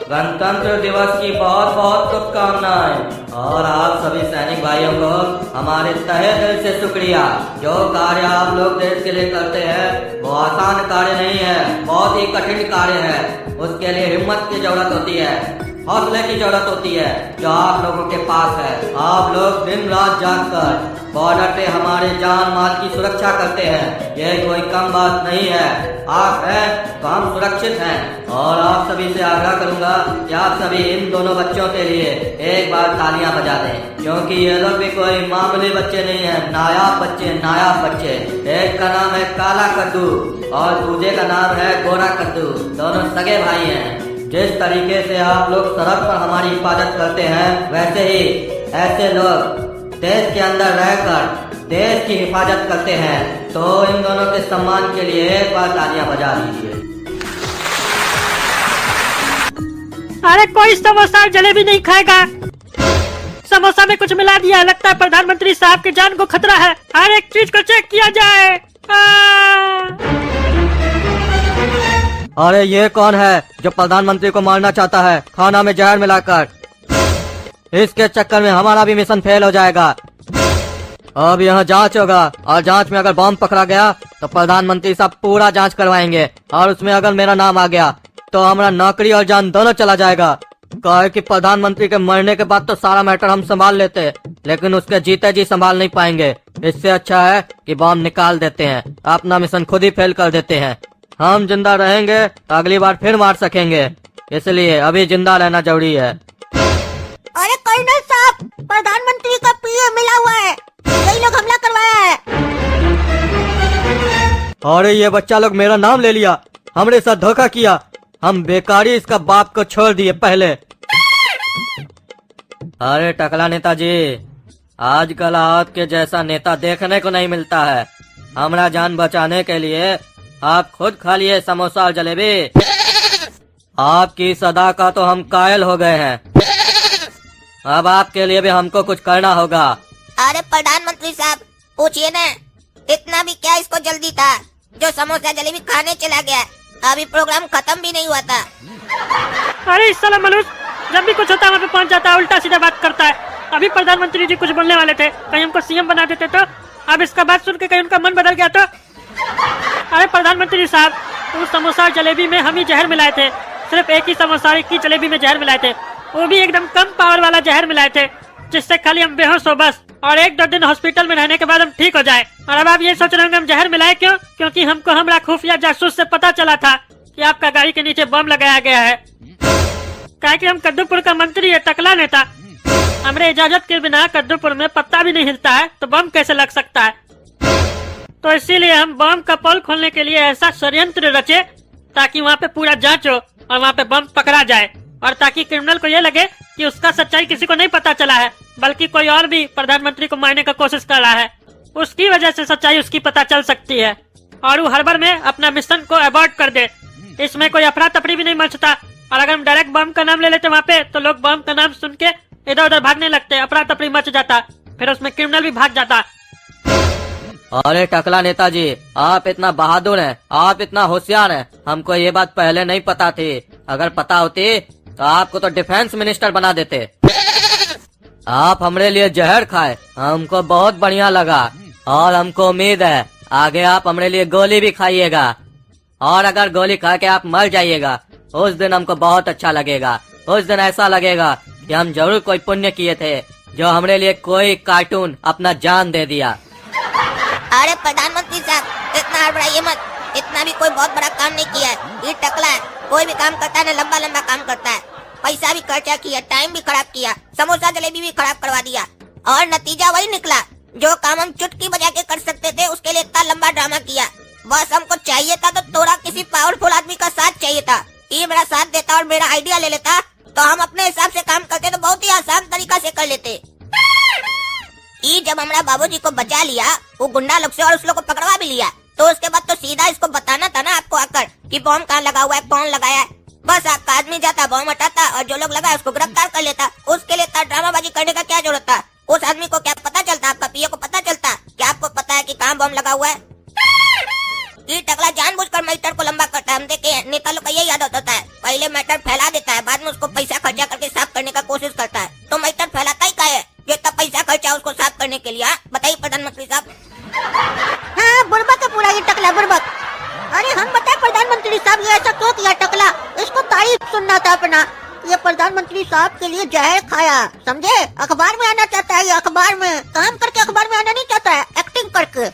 गणतंत्र दिवस की बहुत बहुत शुभकामनाएं। और आप सभी सैनिक भाइयों को हमारे तहे दिल से शुक्रिया। जो कार्य आप लोग देश के लिए करते हैं वो आसान कार्य नहीं है, बहुत ही कठिन कार्य है। उसके लिए हिम्मत की जरूरत होती है, हौसले की जरूरत होती है, जो आप लोगों के पास है। आप लोग दिन रात जाग कर बॉर्डर पे हमारे जान माल की सुरक्षा करते हैं, ये कोई कम बात नहीं है। आप हैं तो हम सुरक्षित हैं। और आप सभी से आग्रह करूंगा कि आप सभी इन दोनों बच्चों के लिए एक बार तालियां बजा दें, क्योंकि ये लोग भी कोई मामूली बच्चे नहीं है, नायाब बच्चे। एक का नाम है काला कद्दू और दूसरे का नाम है गोरा कद्दू, दोनों सगे भाई हैं। जिस तरीके से आप लोग सड़क पर हमारी हिफाजत करते हैं, वैसे ही ऐसे लोग देश के अंदर रहकर देश की हिफाजत करते हैं। तो इन दोनों के सम्मान के लिए एक बार तालियां बजा दीजिए। अरे कोई समोसा और जलेबी नहीं खाएगा। समोसा में कुछ मिला दिया है, लगता है प्रधानमंत्री साहब की जान को खतरा है। हर एक चीज को चेक किया जाए। अरे ये कौन है जो प्रधानमंत्री को मारना चाहता है खाना में जहर मिलाकर? इसके चक्कर में हमारा भी मिशन फेल हो जाएगा। अब यहाँ जांच होगा और जांच में अगर बम पकड़ा गया तो प्रधानमंत्री साहब पूरा जांच करवाएंगे, और उसमें अगर मेरा नाम आ गया तो हमारा नौकरी और जान दोनों चला जाएगा। कहे कि प्रधानमंत्री के मरने के बाद तो सारा मैटर हम संभाल लेते, लेकिन उसके जीते जी संभाल नहीं पाएंगे। इससे अच्छा है कि बम निकाल देते हैं, अपना मिशन खुद ही फेल कर देते हैं। हम जिंदा रहेंगे तो अगली बार फिर मार सकेंगे, इसलिए अभी जिंदा रहना जरूरी है। अरे कर्नल साहब, प्रधानमंत्री का पीए मिला हुआ है, यही लोग हमला करवाया है। अरे ये बच्चा लोग मेरा नाम ले लिया, हमरे साथ धोखा किया। हम बेकारी इसका बाप को छोड़ दिए पहले। अरे टकला नेताजी, आजकल आपके जैसा नेता देखने को नहीं मिलता है। हमारा जान बचाने के लिए आप खुद खा लिए समोसा और जलेबी। आपकी सदा का तो हम कायल हो गए हैं। अब आपके लिए भी हमको कुछ करना होगा। अरे प्रधानमंत्री साहब, पूछिए ना, इतना भी क्या इसको जल्दी था जो समोसा जलेबी खाने चला गया? अभी प्रोग्राम खत्म भी नहीं हुआ था। अरे इस साला मनुष्य जब भी कुछ होता है वहाँ पे पहुँच जाता है, उल्टा सीधा बात करता है। अभी प्रधानमंत्री जी कुछ बोलने वाले थे, कहीं हमको सीएम बना देते तो। अब इसका बात सुन के कहीं उनका मन बदल गया तो। अरे प्रधानमंत्री साहब, उस समोसा और जलेबी में हम ही जहर मिलाए थे। सिर्फ एक ही समोसा और एक ही जलेबी में जहर मिलाए थे, वो भी एकदम कम पावर वाला जहर मिलाए थे, जिससे खाली हम बेहोश हो बस, और 1-2 दिन हॉस्पिटल में रहने के बाद हम ठीक हो जाए। और अब आप ये सोच रहे होंगे हम जहर मिलाए क्यों? क्योंकि हमको हमारा खुफिया जासूस से पता चला था कि आपका गाड़ी के नीचे बम लगाया गया है। क्या कि हम कद्दूपुर का मंत्री है, टकला नेता। हमरे इजाजत के बिना कद्दूपुर में पत्ता भी नहीं हिलता है, तो बम कैसे लग सकता है? तो इसीलिए हम बम का पोल खोलने के लिए ऐसा षड्यंत्र रचे ताकि वहाँ पे पूरा जांच हो और वहाँ पे बम पकड़ा जाए, और ताकि क्रिमिनल को ये लगे कि उसका सच्चाई किसी को नहीं पता चला है, बल्कि कोई और भी प्रधानमंत्री को मारने का कोशिश कर रहा है। उसकी वजह से सच्चाई उसकी पता चल सकती है और वो हड़बड़ में अपना मिशन को अबॉर्ट कर दे। इसमें कोई अफरा तफरी भी नहीं मचता। और अगर हम डायरेक्ट बम का नाम ले लेते वहाँ पे, तो लोग बम का नाम सुन के इधर उधर भागने लगते, अफरा तफरी मच जाता, फिर उसमें क्रिमिनल भी भाग जाता। अरे टकला नेताजी, आप इतना बहादुर हैं, आप इतना होशियार हैं, हमको ये बात पहले नहीं पता थी। अगर पता होती तो आपको तो डिफेंस मिनिस्टर बना देते। आप हमरे लिए जहर खाए, हमको बहुत बढ़िया लगा, और हमको उम्मीद है आगे आप हमरे लिए गोली भी खाइएगा। और अगर गोली खा के आप मर जाइएगा, उस दिन हमको बहुत अच्छा लगेगा। उस दिन ऐसा लगेगा कि हम जरूर कोई पुण्य किए थे, जो हमरे लिए कोई कार्टून अपना जान दे दिया। अरे प्रधानमंत्री साहब, इतना हड़बड़ाइए मत, इतना भी कोई बहुत बड़ा काम नहीं किया है। ये टकला है, कोई भी काम करता है ना लंबा लंबा काम करता है। पैसा भी खर्चा किया, टाइम भी खराब किया, समोसा जलेबी भी खराब करवा दिया, और नतीजा वही निकला। जो काम हम चुटकी बजा के कर सकते थे, उसके लिए इतना लंबा ड्रामा किया। बस हमको चाहिए था तो थोड़ा किसी पावरफुल आदमी का साथ चाहिए था। ये मेरा साथ देता और मेरा आइडिया ले लेता, तो हम अपने हिसाब से काम करते तो बहुत ही आसान तरीका तरीका से कर लेते। ई जब हमारा बाबूजी को बचा लिया वो गुंडा लोग से और उस लोग को पकड़वा भी लिया, तो उसके बाद तो सीधा इसको बताना था ना आपको आकर कि बॉम्ब कहाँ लगा हुआ है, कौन लगाया है। बस आपका आदमी जाता, बॉम्ब हटाता और जो लोग लगाए उसको गिरफ्तार कर लेता। उसके लिए इतना ड्रामाबाजी करने का क्या जरूरत था? उस आदमी को क्या पता चलता, आपका पीए को पता चलता कि आपको पता है कि कहाँ बॉम्ब लगा हुआ है? ये टकला जानबूझकर मैटर को लंबा करता है। हम देखे नेता लोग का यही आदत होता है, पहले मैटर फैला देता है, बाद में उसको पैसा खर्चा करके साफ करने का कोशिश करता है। तो मैटर फैलाता ही का है जो इतना पैसा खर्चा उसको साफ करने के लिए? बताइए प्रधानमंत्री साहब। हाँ बुड़बक है पूरा ये टकला बुड़बक। अरे हम बताए प्रधानमंत्री साहब ये ऐसा क्यों किया टकला, इसको तारीफ सुनना था अपना। ये प्रधानमंत्री साहब के लिए जहर खाया, समझे? अखबार में आना चाहता है, ये अखबार में काम करके अखबार में आना नहीं चाहता है, एक्टिंग करके।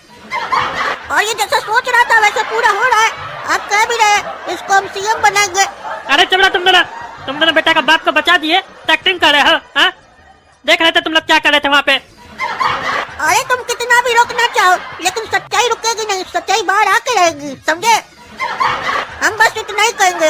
और ये जैसा सोच रहा था वैसा पूरा हो रहा है। आप कह भी रहे इसको हम सीएम बनाएंगे। अरे चमड़ा, तुम दोनों बेटा का बाप को बचा दिए, तो एक्टिंग कर रहे हो? हाँ, देख रहे थे तुम लोग क्या कर रहे थे वहाँ पे। अरे तुम कितना भी रोकना चाहो लेकिन सच्चाई रुकेगी नहीं, सच्चाई बाहर आके रहेगी, समझे? हम बस इतना ही कहेंगे,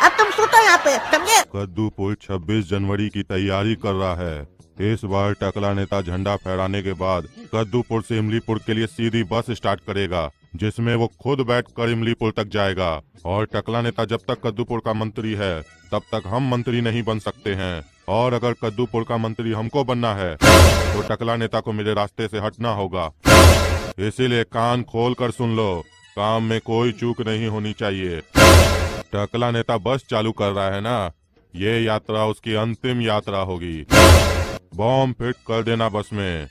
अब तुम सुतो यहाँ पे, समझे? कद्दू पुल 26 जनवरी की तैयारी कर रहा है। इस बार टकला नेता झंडा फहराने के बाद कद्दूपुर से इमलीपुर के लिए सीधी बस स्टार्ट करेगा, जिसमें वो खुद बैठकर इमलीपुर तक जाएगा। और टकला नेता जब तक कद्दूपुर का मंत्री है तब तक हम मंत्री नहीं बन सकते हैं, और अगर कद्दूपुर का मंत्री हमको बनना है तो टकला नेता को मेरे रास्ते से हटना होगा। इसीलिए कान खोल कर सुन लो, काम में कोई चूक नहीं होनी चाहिए। टकला नेता बस चालू कर रहा है ना, ये यात्रा उसकी अंतिम यात्रा होगी। बॉम्ब फिट कर देना बस में।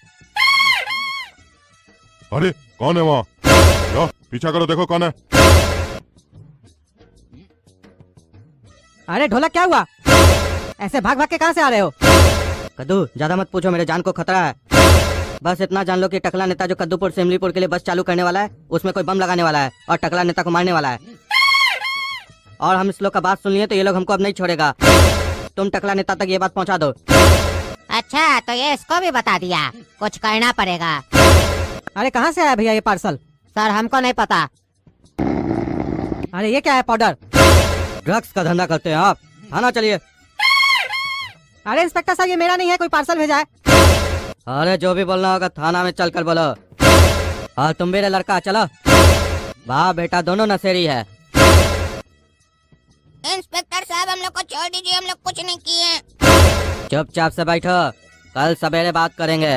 अरे कौन है वहाँ? जाओ पीछा करो, देखो कौन है। अरे ढोलक क्या हुआ? ऐसे भाग भाग के कहाँ से आ रहे हो? कद्दू ज्यादा मत पूछो, मेरे जान को खतरा है। बस इतना जान लो कि टकला नेता जो कद्दूपुर से इमलीपुर के लिए बस चालू करने वाला है उसमें कोई बम लगाने वाला है और टकला नेता को मारने वाला है। और हम इस लोग का बात सुन लिए तो ये लोग हमको अब नहीं छोड़ेगा। तुम टकला नेता तक ये बात पहुँचा दो। अच्छा तो ये इसको भी बता दिया, कुछ करना पड़ेगा। अरे कहाँ से आया भैया ये पार्सल? सर हमको नहीं पता। अरे ये क्या है? पाउडर? ड्रग्स का धंधा करते हैं आप? थाना चलिए। अरे इंस्पेक्टर साहब ये मेरा नहीं है, कोई पार्सल भेजा है। अरे जो भी बोलना होगा थाना में चल कर बोलो। और तुम मेरे लड़का चलो। बाप बेटा दोनों नशेड़ी है। इंस्पेक्टर साहब हम लोग को छोड़ दीजिए, हम लोग कुछ नहीं किए। चुपचाप से बैठो, कल सवेरे बात करेंगे।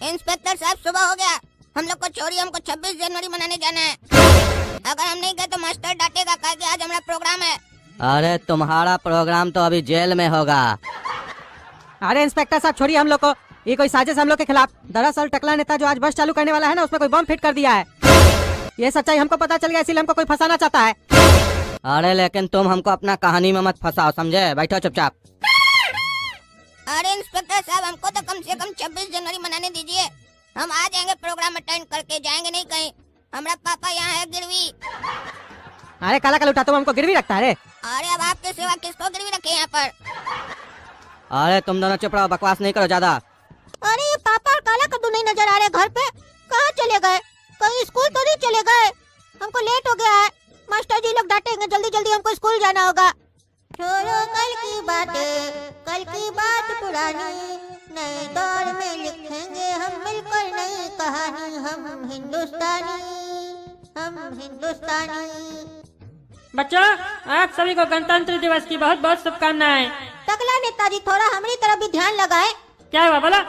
इंस्पेक्टर साहब सुबह हो गया, हम लोग को छोड़िए, हमको 26 जनवरी मनाने जाना है। अगर हम नहीं गए तो मास्टर डांटेगा, कहा कि आज हमारा प्रोग्राम है। अरे तुम्हारा प्रोग्राम तो अभी जेल में होगा। अरे इंस्पेक्टर साहब छोड़िए हम लोग को, ये कोई साजिश हम लोग के खिलाफ। दरअसल टकला नेता जो आज बस चालू करने वाला है ना उसमें कोई बम फिट कर दिया है। ये सच्चाई हमको पता चल गया, इसीलिए हमको कोई फंसाना चाहता है। अरे लेकिन तुम हमको अपना कहानी में मत फंसाओ, समझे? बैठो चुपचाप। अरे इंस्पेक्टर साहब हमको तो कम से कम 26 जनवरी मनाने दीजिए, हम आ जाएंगे, प्रोग्राम अटेंड करके जाएंगे नहीं कहीं। हमारा पापा यहाँ है गिरवी। अरे काला कल उठा, तुम हमको गिरवी रखता है रे? अरे अब आपके सिवा किसको गिरवी रखे यहाँ पर? अरे तुम दोनों चुप रहो, बकवास नहीं करो ज्यादा। अरे ये पापा और काला कद्दू नहीं नजर आ रहे घर पे, कहाँ चले गए? कहीं स्कूल तो नहीं चले गए? हमको लेट हो गया है, मास्टर जी लोग डांटेंगे, जल्दी जल्दी हमको स्कूल जाना होगा। छोड़ो कल की बातें, कल की बात पुरानी, नए दौर में लिखेंगे हम मिलकर नई कहानी। हम हिंदुस्तानी, हम हिंदुस्तानी। बच्चों आप सभी को गणतंत्र दिवस की बहुत बहुत शुभकामनाएं। टकला नेताजी थोड़ा हमारी तरफ भी ध्यान लगाए। क्या हुआ बोला?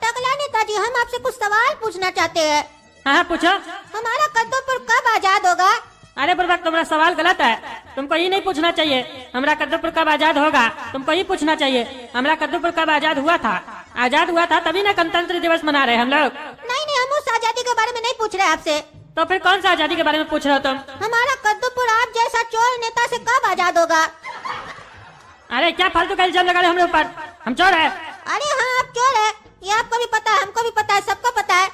टकला नेताजी हम आपसे कुछ सवाल पूछना चाहते हैं। हाँ पूछो। हमारा कद्दूपुर कब आजाद होगा? अरे बुर्बक तुम्हारा सवाल गलत है, तुमको ये नहीं पूछना चाहिए हमरा कद्दूपुर कब आजाद होगा, तुमको ये पूछना चाहिए हमरा कद्दूपुर कब आजाद हुआ था। आजाद हुआ था तभी ना गणतंत्र दिवस मना रहे हम लोग। नहीं हम उस आजादी के बारे में नहीं पूछ रहे आपसे। तो फिर कौन सा आजादी के बारे में पूछ रहे हो तुम? हमारा कद्दूपुर आप जैसा चोर नेता से कब आजाद होगा? अरे क्या फालतू का इल्जाम लगा रहे हमरे ऊपर, हम चोर है? अरे हाँ आप चोर है, ये आपको भी पता है, हमको भी पता है, सबको पता है,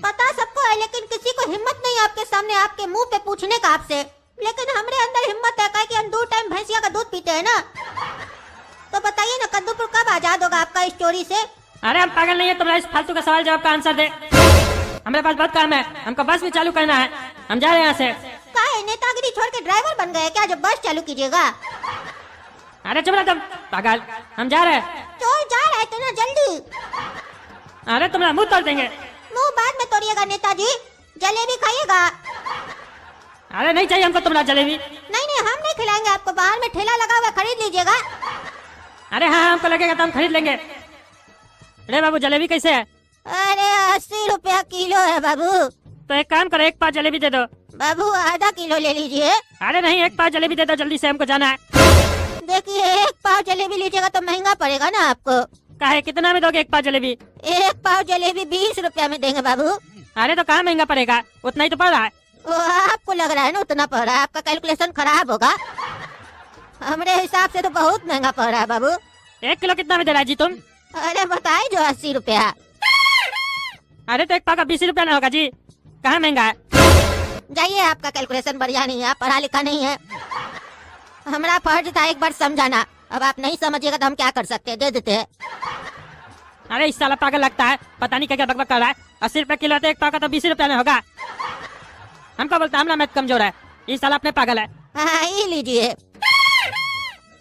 पता सबको है, लेकिन किसी को हिम्मत नहीं आपके सामने आपके मुंह पे पूछने का आपसे। लेकिन हमरे अंदर हिम्मत है, काहे कि हम 2 टाइम भैंसिया का दूध पीते हैं ना। तो बताइए ना कद्दूपुर कब आजाद होगा आपका इस चोरी से? अरे हम पागल नहीं है, तुम्हारा इस फालतू का सवाल जवाब का आंसर दे। हमारे पास बहुत काम है, हमको बस भी चालू करना है, हम जा रहे हैं यहाँ से। काहे नेतागिरी छोड़ के ड्राइवर बन गए क्या, जब बस चालू कीजिएगा? अरे चुप रह तुम पागल, हम जा रहे हैं। तो जा रहे थे ना, जल्दी। अरे तुम्हारा मुंह तोड़ देंगे। मुंह बाद में तोड़िएगा नेताजी, जलेबी खाइएगा। अरे नहीं चाहिए हमको तुम्हारा जलेबी। नहीं नहीं, हम नहीं खिलाएंगे आपको, बाहर में ठेला लगा हुआ है, खरीद लीजिएगा। अरे हाँ, हमको लगेगा तो हम खरीद लेंगे। अरे बाबू, जलेबी कैसे है? अरे 80 रुपया किलो है बाबू। तो एक काम करो, एक पाव जलेबी दे दो। बाबू आधा किलो ले लीजिए। अरे नहीं, एक पाव जलेबी दे दो, जल्दी से हमको जाना है। देखिए, एक पाव जलेबी लीजिएगा तो महंगा पड़ेगा ना आपको। काहे, कितना में दोगे एक पाव जलेबी? एक पाव जलेबी 20 रुपया में देंगे बाबू। अरे तो कहाँ महंगा पड़ेगा, उतना ही तो पड़ रहा है। वो आपको लग रहा है ना उतना पड़ रहा है, आपका कैलकुलेशन खराब होगा। हमारे हिसाब से तो बहुत महंगा पड़ रहा है बाबू। 1 किलो कितना में दे रहा है जी तुम? अरे बताए जो 80 रुपया। अरे तो एक पाव का 20 रुपया ना होगा जी, कहाँ महंगा है? जाइए, आपका कैलकुलेशन बढ़िया नहीं है, आप पढ़ा लिखा नहीं है। हमारा फर्ज था एक बार समझाना, अब आप नहीं समझिएगा तो हम क्या कर सकते हैं, दे देते हैं। अरे इस साला पागल लगता है, पता नहीं क्या क्या बकबक कर रहा है। 80 रुपया किलो है, एक पाव का तो 20 रुपया में होगा। हमको बोलता है हमारा मैथ कमजोर है, इस साला अपने पागल है। हाँ, ये लीजिए।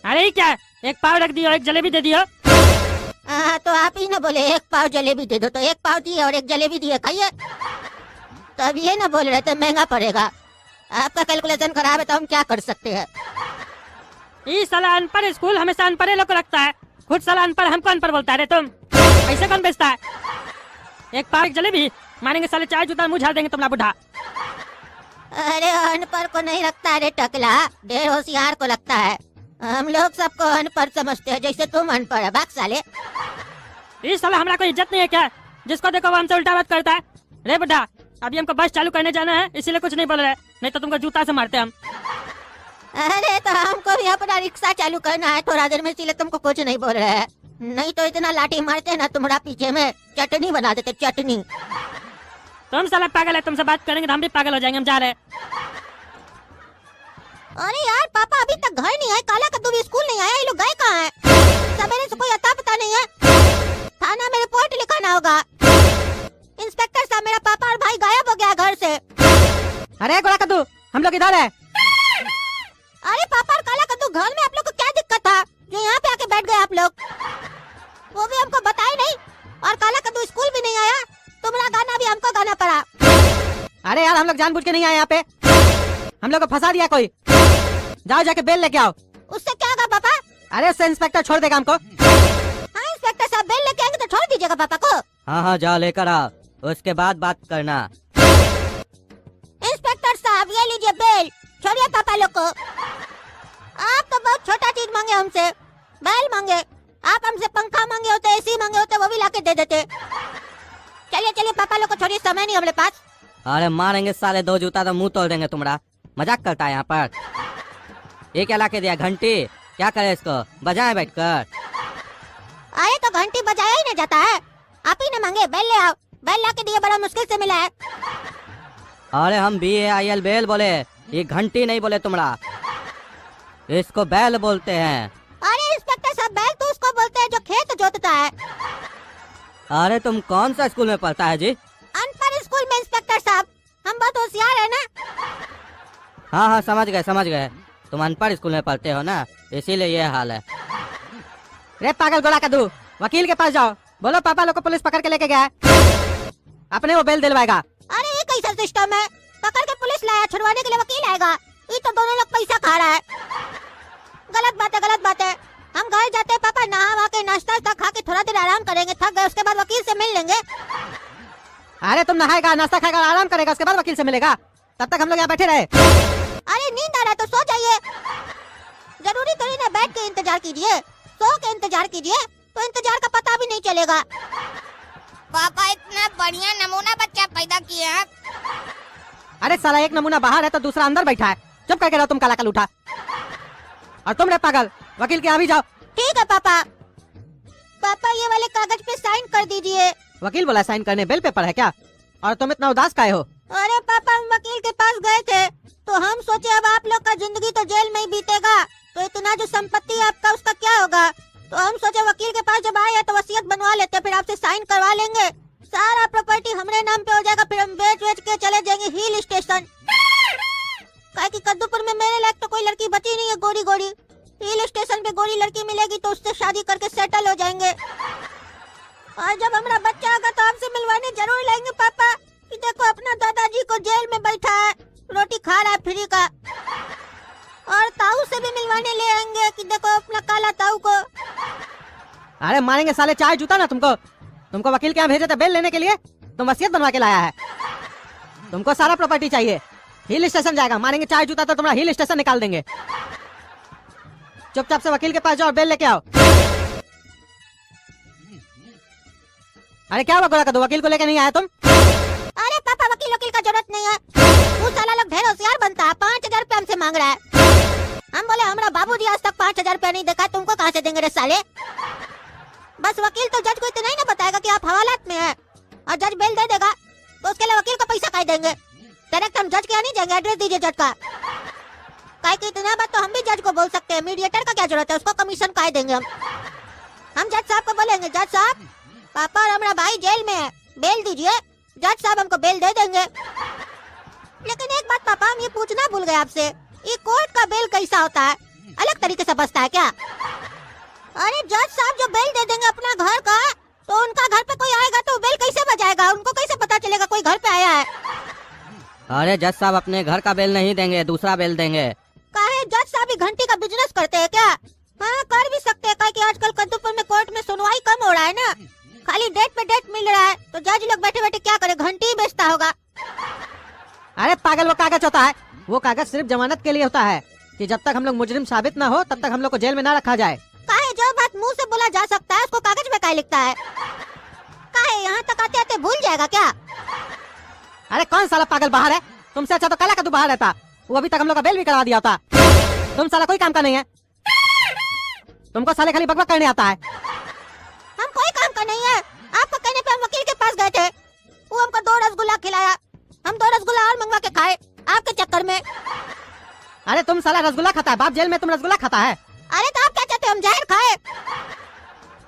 अरे ये क्या है, एक पाव रख दियो, एक जलेबी दे दियो। हाँ, तो आप ही ना बोले एक पाव जलेबी दे दो, तो एक पाव दिए और एक जलेबी दिए, खाइए। तो अब ये ना बोल रहे थे महंगा पड़ेगा। आपका कैलकुलेशन खराब है तो हम क्या कर सकते हैं। इस साला अनपढ़ स्कूल हमेशा अनपढ़ लोग को रखता है, खुद साला अनपढ़ हमको अनपढ़ बोलता है। रे तुम ऐसे कौन बेचता है? एक पाव एक जलेबी मारेंगे साले, चाय जूता मुँह झाड़ देंगे तुम्हारा बुढ़ा। अरे अनपढ़ को नहीं रखता है रे टकला, ढेर होशियार को लगता है। हम लोग सबको अनपढ़ समझते हैं, जैसे तुम अनपढ़ है बाक साले। इस साला हमारा कोई इज्जत नहीं है क्या? जिसको देखो वो हमसे उल्टा बात करता है। रे बुढ़ा, अभी हमको बस चालू करने जाना है, इसीलिए कुछ नहीं बोल रहे, नहीं तो तुमको जूता से मारते हम। अरे तो हमको भी अपना रिक्शा चालू करना है थोड़ा देर में, इसीलिए तुमको कुछ नहीं बोल रहे हैं। नहीं तो इतना लाठी मारते ना तुम्हारा पीछे में चटनी बना देते, चटनी। तुम साला पागल है, तुमसे बात करेंगे तो हम भी पागल हो जाएंगे। हम जा रहे हैं। अरे यार, पापा अभी तक घर नहीं आए, काला कद्दू भी स्कूल नहीं आया, ये लोग गए कहाँ हैं? सवेरे से कोई अता पता नहीं है। थाना में रिपोर्ट लिखाना होगा। इंस्पेक्टर साहब, मेरा पापा और भाई गायब हो गया घर से। अरे गोला कद्दू, हम लोग इधर है। अरे पापा और काला कद्दू, घर में आप लोग को क्या दिक्कत था जो यहाँ पे आके बैठ गए आप लोग? वो भी हमको बताए नहीं, और काला कद्दू स्कूल भी नहीं आया, तुम्हारा गाना भी हमको गाना पड़ा। अरे यार, हम लोग जानबूझ के नहीं आए यहाँ पे, हम लोग को फंसा दिया कोई। जाओ जाके बेल लेके आओ। उससे क्या होगा पापा? अरे उससे इंस्पेक्टर छोड़ देगा हमको। हाँ, इंस्पेक्टर साहब बेल लेके आएंगे तो छोड़ दीजिएगा पापा को। हाँ हाँ, जाओ लेकर आओ, उसके बाद बात करना। इंस्पेक्टर साहब, ये लीजिए बेल, छोड़िए पापा लोग को। आप तो बहुत छोटा चीज मांगे हमसे, बेल मांगे। आप हमसे पंखा मांगे होते, एसी मांगे होते, वो भी लाके दे देते। चलिए चलिए पापा लोग को छोड़िए, समय नहीं हमारे पास। अरे मारेंगे साले, 2 जूता तो मुंह तोड़ देंगे तुम्हारा। मजाक करता है यहाँ पर। ये क्या लाके दिया, घंटी? क्या करे इसको, बजाए बैठकर? अरे तो घंटी बजाया ही नहीं जाता है, आप ही ने मांगे, बेल ले आओ। बेल लाके दिए, बड़ा मुश्किल से मिला है। अरे हम BAIL बेल बोले, ये घंटी नहीं बोले तुम्हारा, इसको बैल बोलते हैं। अरे इंस्पेक्टर साहब, बैल तो उसको बोलते हैं जो खेत जोतता है। अरे तुम कौन सा स्कूल में पढ़ता है जी? अनपढ़ स्कूल में इंस्पेक्टर साहब, हम बहुत होशियार है ना। हाँ हाँ, समझ गए समझ गए, तुम अनपढ़ स्कूल में पढ़ते हो ना, इसीलिए ये हाल है। रे पागल गोला कद्दू, वकील के पास जाओ, बोलो पापा लोग को पुलिस पकड़ के लेके गया है, अपने वो बेल दिलवाएगा। अरे ये कैसा सिस्टम है, पकड़ के पुलिस लाया, छुड़वाने के लिए वकील आएगा? ये तो दोनों लोग पैसा खा रहा है। गलत बात है, गलत बात है। हम घर जाते हैं पापा, नहा वहा के नाश्ता खा के थोड़ा देर आराम करेंगे, थक गए, उसके बाद वकील से मिल लेंगे। अरे तुम नहाएगा, नाश्ता खाएगा, आराम करेगा, उसके बाद वकील से मिलेगा, तब तक हम लोग यहाँ बैठे रहे। अरे नींद आ रहा है तो सो जाइए, जरूरी थोड़ी ना बैठ के इंतजार कीजिए, सो के इंतजार कीजिए, तो इंतजार का पता भी नहीं चलेगा। पापा इतना बढ़िया नमूना बच्चा पैदा किए हैं। अरे साला, एक नमूना बाहर है तो दूसरा अंदर बैठा है, चुप करके रहो तुम काला कल उठा। और तुम रे पागल, वकील के यहाँ भी जाओ। ठीक है पापा। पापा ये वाले कागज पे साइन कर दीजिए। वकील बोला साइन करने, बेल पेपर है क्या? और तुम इतना उदास काहे हो? अरे पापा, हम वकील के पास गए थे तो हम सोचे अब आप लोग का जिंदगी तो जेल में ही बीतेगा, तो इतना जो संपत्ति है आपका उसका क्या होगा, तो हम सोचे वकील के पास जब आए तो वसीयत बनवा लेते, फिर आपसे साइन करवा लेंगे, सारा प्रॉपर्टी हमारे नाम पे हो जाएगा, फिर हम बेच के चले जाएंगे हिल स्टेशन। काहे कि कद्दूपुर में मेरे लायक तो कोई लड़की बची नहीं है गोरी गोरी, हिल स्टेशन पे गोरी लड़की मिलेगी तो उससे शादी करके सेटल हो जाएंगे। और जब हमारा बच्चा होगा तो आपसे मिलवाने जरूर लाएंगे पापा कि देखो अपना दादाजी को जेल में बैठा है, रोटी खा रहा है फ्री का। और ताऊ से भी मिलवाने ले आएंगे कि देखो अपना काला ताऊ को। अरे मारेंगे साले चाय जूता ना तुमको वकील के यहाँ भेजे थे बेल लेने के लिए, तुम वसीयत बनवा के लाया है। तुमको सारा प्रॉपर्टी चाहिए, हिल स्टेशन जाएगा, मारेंगे चाय जूता तो तुम्हारा हिल स्टेशन निकाल देंगे। चुपचाप से वकील के पास जाओ, बेल लेके आओ। अरे क्या हुआ गोरा कद्दू, वकील को लेके नहीं आया तुम? अरे पापा वकील का जरूरत नहीं है, वो साला लोग ढेर होशियार बनता है। 5,000 रुपया हमसे मांग रहा है। हम बोले हमारा बाबूजी आज तक 5,000 रुपया नहीं देखा, तुमको कहाँ से देंगे रे साले। बस वकील तो जज को इतना ही ना बताएगा कि आप हवालात में हैं, और जज बेल दे देगा तो उसके लिए वकील को पैसा काहे देंगे। डायरेक्ट हम जज के यहाँ नहीं जाएंगे, एड्रेस दीजिए जज का। काहे कि इतना बात तो हम भी जज को बोल सकते हैं, मीडिएटर का क्या जरूरत है, उसको कमीशन काहे देंगे हम जज साहब को बोलेंगे जज साहब पापा और हमारा भाई जेल में है, बेल दीजिए। जज साहब हमको बेल दे देंगे। लेकिन एक बात पापा, हम ये पूछना भूल गए आपसे, ये कोर्ट का बेल कैसा होता है, अलग तरीके से बसता है क्या? अरे जज साहब जो बेल दे देंगे अपना घर का, तो उनका घर पे कोई आएगा तो बेल कैसे बजाएगा, उनको कैसे पता चलेगा कोई घर पे आया है? अरे जज साहब अपने घर का बेल नहीं देंगे, दूसरा बेल देंगे। काहे जज साहब ही घंटी का बिजनेस करते हैं क्या? हाँ कर भी सकते हैं, काहे कि आजकल कद्दूपुर में कोर्ट में सुनवाई कम हो रहा है ना, खाली डेट पे डेट मिल रहा है, तो जज लोग बैठे बैठे क्या करे, घंटी ही बेचता होगा। अरे पागल, वो कागज होता है, वो कागज सिर्फ जमानत के लिए होता है कि जब तक हम लोग मुजरिम साबित ना हो तब तक हम लोग को जेल में ना रखा जाए। काहे जो बात मुंह से बोला जा सकता है उसको कागज में काहे लिखता है? काहे यहाँ तक आते आते भूल जाएगा क्या? अरे कौन साला पागल बाहर है, तुमसे अच्छा तो काला कद्दू बाहर रहता, वो अभी तक हम लोग का बेल भी करा दिया होता। तुम साला कोई काम का नहीं है, तुमको साले खाली बकबक करने आता है। हम कोई काम का नहीं है, आपको कहने पे हम वकील के पास गए थे, वो हमको 2 रसगुल्ला खिलाया, हम 2 रसगुल्ला और मंगवा के खाए आपके चक्कर में। अरे तुम साला रसगुल्ला खाता है, बाप जेल में तुम रसगुल्ला खाता है। अरे तो आप क्या चाहते हैं हम जहर खाए?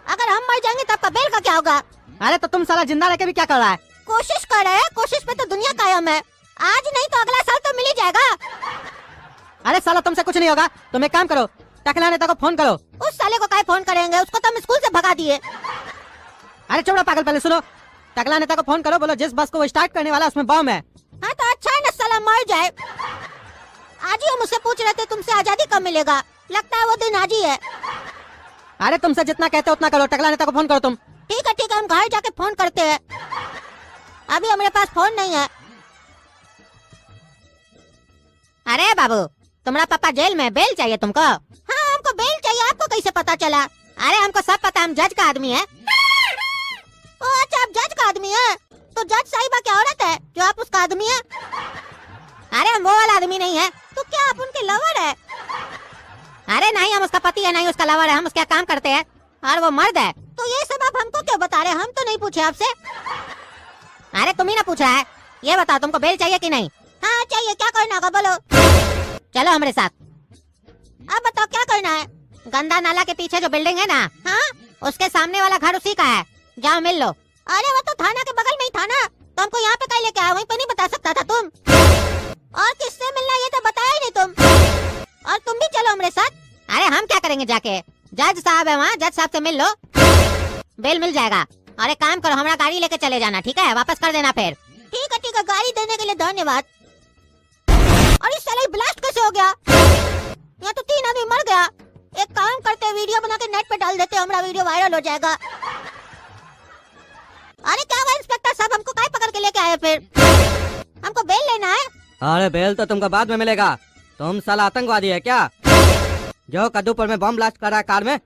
अगर हम मर जाएंगे तो आपका बेल का क्या होगा? अरे तो तुम साला जिंदा रह के भी क्या कर रहा है? कोशिश कर रहे हैं, कोशिश पे तो दुनिया कायम है, आज नहीं तो अगला साल तो मिल ही जाएगा। अरे साला तुमसे कुछ नहीं होगा, तुम एक काम करो, टकला नेता को फोन करो। उस साले को काहे फोन करेंगे, उसको तो हम स्कूल से भगा दिए। अरे चुप रहो पागल, पहले सुनो, टकला नेता को फोन करो, बोलो जिस बस को वो स्टार्ट करने वाला उसमें बम है। हाँ तो अच्छा है ना, साला मर जाए। आज ही हम मुझसे पूछ रहे थे तुमसे आजादी कब मिलेगा, लगता है वो दिन आज ही है। अरे तुमसे जितना कहते उतना करो, टकला नेता को फोन करो तुम। ठीक है हम घर जाके फोन करते हैं, अभी हमारे पास फोन नहीं है। अरे बाबू तुम्हारा पापा जेल में, बेल चाहिए तुमको? हाँ हमको बेल चाहिए, आपको कैसे पता चला? अरे हमको सब पता, हम जज का आदमी है। ओ अच्छा आप जज का आदमी है, तो जज साहिबा क्या औरत है जो आप उसका आदमी है? अरे हम वो वाला आदमी नहीं है, तो क्या आप उनके लवर है? अरे नहीं, हम उसका पति है, नहीं उसका लवर है, हम उसका काम करते हैं और वो मर्द है। तो ये सब आप हमको क्यों बता रहे हैं, हम तो नहीं पूछे आपसे। अरे तुम ही ना पूछा है, ये बताओ तुमको बेल चाहिए कि नहीं? हाँ चाहिए, क्या करना होगा बोलो? चलो हमारे साथ। अब बताओ क्या करना है? गंदा नाला के पीछे जो बिल्डिंग है ना, हाँ उसके सामने वाला घर उसी का है, जाओ मिल लो। अरे वो तो थाना के बगल में ही था ना, तो हमको यहाँ पे कहीं लेके आया, वहीं पे नहीं बता सकता था तुम? और किससे मिलना ये तो बताया ही नहीं तुम, और तुम भी चलो हमारे साथ। अरे हम क्या करेंगे जाके, जज साहब है वहाँ, जज साहब से मिल लो, बेल मिल जाएगा। और एक काम करो, हमारा गाड़ी लेके चले जाना, ठीक है? वापस कर देना फिर। ठीक है, गाड़ी देने के लिए धन्यवाद। और इस साले ब्लास्ट कैसे हो गया? यहाँ तो 3 आदमी मर गया। एक काम करते हैं, वीडियो बना के नेट पे डाल देते हैं, हमारा वीडियो वायरल हो जाएगा। अरे क्या हुआ इंस्पेक्टर साहब, हमको काहे पकड़ के लेके आए फिर? हमको बेल लेना है। अरे बेल तो तुमको बाद में मिलेगा, तुम साला आतंकवादी है क्या जो कद्दूपुर में बम ब्लास्ट कर रहा है कार में?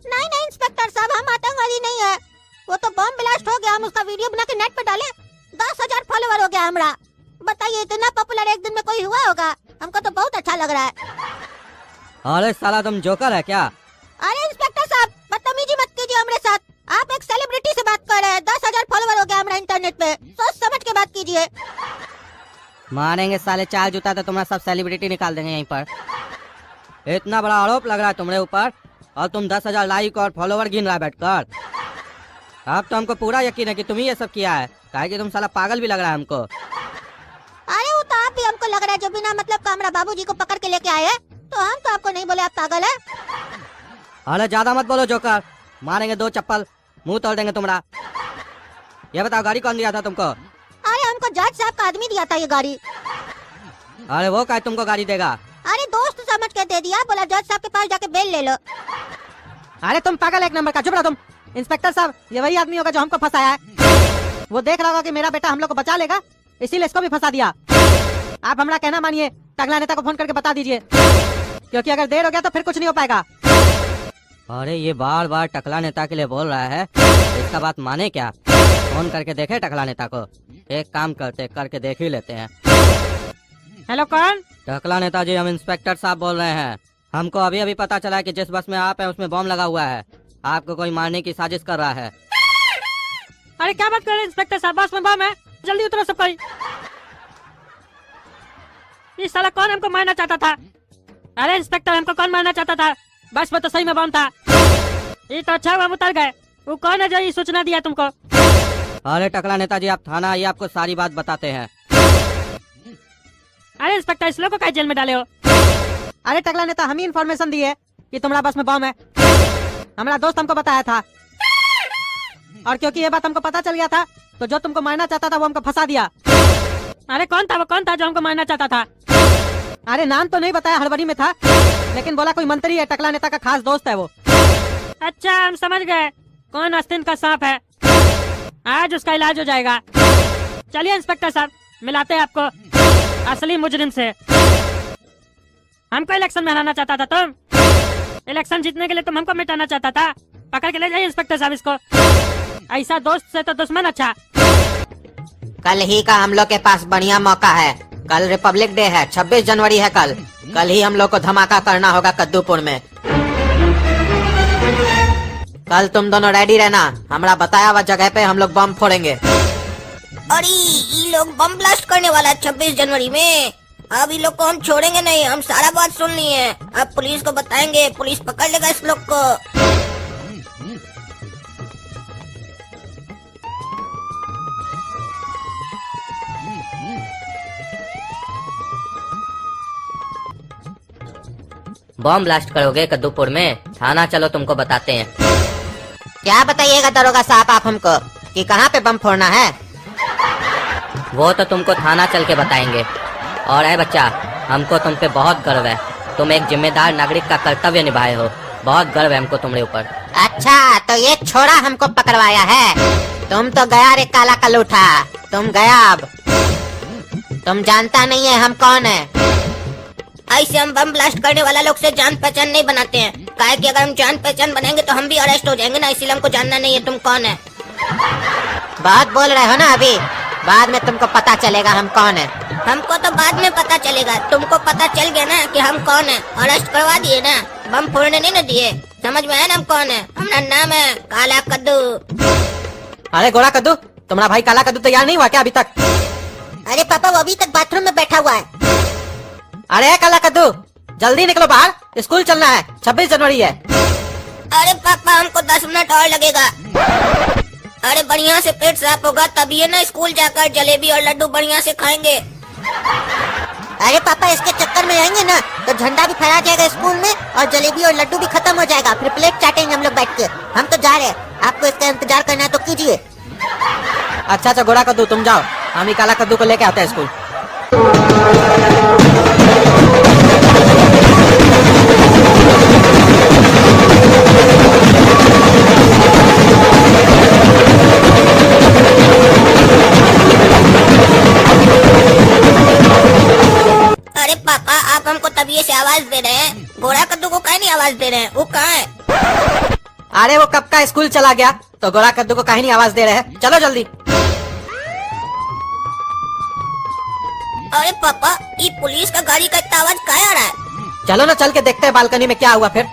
नहीं इंस्पेक्टर साहब, हम आतंकवादी नहीं है, वो तो बम ब्लास्ट हो गया, हम उसका वीडियो बना के नेट पे डाले, 10,000 फॉलोवर हो गया हमारा। बताइए इतना पॉपुलर एक दिन में कोई हुआ होगा? हमको तो बहुत अच्छा लग रहा है। अरे साला तुम जोकर है क्या? अरे इंस्पेक्टर साहब बदतमीजी मत कीजिए हमारे साथ, आप एक सेलिब्रिटी से बात कर रहे हैं, 10,000 फॉलोवर हो गया हमारा इंटरनेट पे, सोच समझ के बात कीजिए। मारेंगे साले चार जूता तो तुम्हारा सब सेलिब्रिटी निकाल देंगे यहीं पर। इतना बड़ा आरोप लग रहा है तुम्हारे ऊपर और तुम 10,000 लाइक और फॉलोवर गिन रहा है बैठकर। अब तो हमको पूरा यकीन है कि तुम ही ये सब किया है, काहे कि तुम साला पागल भी लग रहा है हमको। अरे वो तो आप भी हमको लग रहा है जो बिना मतलब का हमारा बाबूजी को पकड़ के लेके आए हैं। तो हम तो आपको नहीं बोले आप पागल है। अरे ज्यादा मत बोलो जोकर, मारेंगे 2 चप्पल, मुंह तोड़ देंगे तुम्हारा। ये बताओ गाड़ी कौन दिया था तुमको? अरे हमको जज साहब का आदमी दिया था ये गाड़ी। अरे वो क्या तुमको गाड़ी देगा? अरे दोस्त समझ के दे दिया, बोला जज साहब के पास जाके बेल ले लो। अरे तुम पागल एक नंबर का, चुप रहो तुम। इंस्पेक्टर साहब, ये वही आदमी होगा जो हमको फंसाया है। वो देख रहा होगा कि मेरा बेटा हम लोग को बचा लेगा, इसीलिए इसको भी फंसा दिया। आप हमारा कहना मानिए, टकला नेता को फोन करके बता दीजिए, क्योंकि अगर देर हो गया तो फिर कुछ नहीं हो पाएगा। अरे ये बार बार टकला नेता के लिए बोल रहा है, इसका बात माने क्या? फोन करके देखे टकला नेता को? एक काम करके देख ही लेते हैं। हेलो कौन? टकला नेताजी, हम इंस्पेक्टर साहब बोल रहे हैं। हमको अभी अभी पता चला है कि जिस बस में आप हैं उसमें बम लगा हुआ है। आपको कोई मारने की साजिश कर रहा है। अरे क्या बात कर रहे हैं इंस्पेक्टर साहब, बस में बम है, जल्दी उतरो सब कोई। ये साला कौन हमको मारना चाहता था? अरे इंस्पेक्टर, हमको कौन मारना चाहता था? बस में तो सही में बम था। ये तो अच्छा हुआ हम उतर गए। वो कौन है जो ये सूचना दिया तुमको? अरे टकला नेताजी, आप थाना आइए, आपको सारी बात बताते हैं। अरे इंस्पेक्टर, इस लोग को क्या जेल में डाले हो? अरे टकला नेता, हम ही इन्फॉर्मेशन दिए कि तुम्हारा बस में बम है। हमारा दोस्त हमको बताया था, और क्योंकि ये बात हमको पता चल गया था, तो जो तुमको मारना चाहता था वो हमको फंसा दिया। अरे कौन था वो, कौन था जो हमको मारना चाहता था? अरे नाम तो नहीं बताया, हड़बड़ी में था, लेकिन बोला कोई मंत्री है, टकला नेता का खास दोस्त है वो। अच्छा, हम समझ गए कौन आस्तीन का सांप है। आज उसका इलाज हो जाएगा। चलिए इंस्पेक्टर साहब, मिलाते हैं आपको असली मुजरिम से। हमको इलेक्शन में हराना चाहता था तुम। इलेक्शन जीतने के लिए तुम हमको मिटाना चाहता था। पकड़ के ले जाइए इंस्पेक्टर साहब इसको। ऐसा दोस्त से तो दुश्मन अच्छा। कल ही का हम लोग के पास बढ़िया मौका है। कल रिपब्लिक डे है, 26 जनवरी है कल ही हम लोग को धमाका करना होगा कद्दूपुर में। कल तुम दोनों रेडी रहना, हमारा बताया हुआ जगह पे हम लोग बम फोड़ेंगे। अरे ये लोग बम ब्लास्ट करने वाला है 26 जनवरी में। अब ये लोग को हम छोड़ेंगे नहीं, हम सारा बात सुन लिए हैं। अब पुलिस को बताएंगे, पुलिस पकड़ लेगा इस लोग को। बम ब्लास्ट करोगे कद्दूपुर में? थाना चलो, तुमको बताते हैं। क्या बताइएगा दरोगा साहब आप हमको कि कहाँ पे बम फोड़ना है? वो तो तुमको थाना चल के बताएंगे। और है बच्चा, हमको तुम पे बहुत गर्व है। तुम एक जिम्मेदार नागरिक का कर्तव्य निभाए हो। बहुत गर्व है हमको तुम्हारे ऊपर। अच्छा, तो ये छोरा हमको पकड़वाया है? तुम तो गया रे काला कलूठा, तुम गया। अब तुम जानता नहीं है हम कौन है। ऐसे हम बम ब्लास्ट करने वाला लोग से जान पहचान नहीं बनाते हैं। काहे कि अगर हम जान पहचान बनाएंगे तो हम भी अरेस्ट हो जाएंगे ना, इसीलिए हमको जानना नहीं है तुम कौन है। बहुत बोल रहे हो ना अभी, बाद में तुमको पता चलेगा हम कौन है। हमको तो बाद में पता चलेगा, तुमको पता चल गया ना कि हम कौन है। अरेस्ट करवा दिए ना, बम फोड़ने नहीं ना दिए। समझ में आया ना हम कौन है? हमारा नाम है काला कद्दू। अरे गोरा कद्दू, तुम्हारा भाई काला कद्दू तैयार नहीं हुआ क्या अभी तक? अरे पापा, वो अभी तक बाथरूम में बैठा हुआ है। अरे काला कद्दू, जल्दी निकलो बाहर, स्कूल चलना है, 26 जनवरी है। अरे पापा, हमको 10 मिनट और लगेगा। अरे बढ़िया से पेट साफ होगा तभी है ना स्कूल जाकर जलेबी और लड्डू बढ़िया से खाएंगे। अरे पापा, इसके चक्कर में आएंगे ना तो झंडा भी फहरा जाएगा स्कूल में और जलेबी और लड्डू भी खत्म हो जाएगा। फिर प्लेट चाटेंगे हम लोग बैठ के। हम तो जा रहे हैं, आपको इसका इंतजार करना है तो कीजिए। अच्छा गोरा कद्दू, तुम जाओ, हम ही काला कद्दू को लेके आते हैं स्कूल। अरे पापा, आप हमको तभी से आवाज दे रहे हैं, गोरा कद्दू को काहे नहीं आवाज दे रहे हैं? वो कहाँ है? अरे वो कब का स्कूल चला गया, तो गोरा कद्दू को काहे नहीं आवाज दे रहे हैं? चलो जल्दी। अरे पापा, ये पुलिस का गाड़ी का इतना आवाज काहे आ रहा है? चलो ना, चल के देखते हैं बालकनी में क्या हुआ फिर।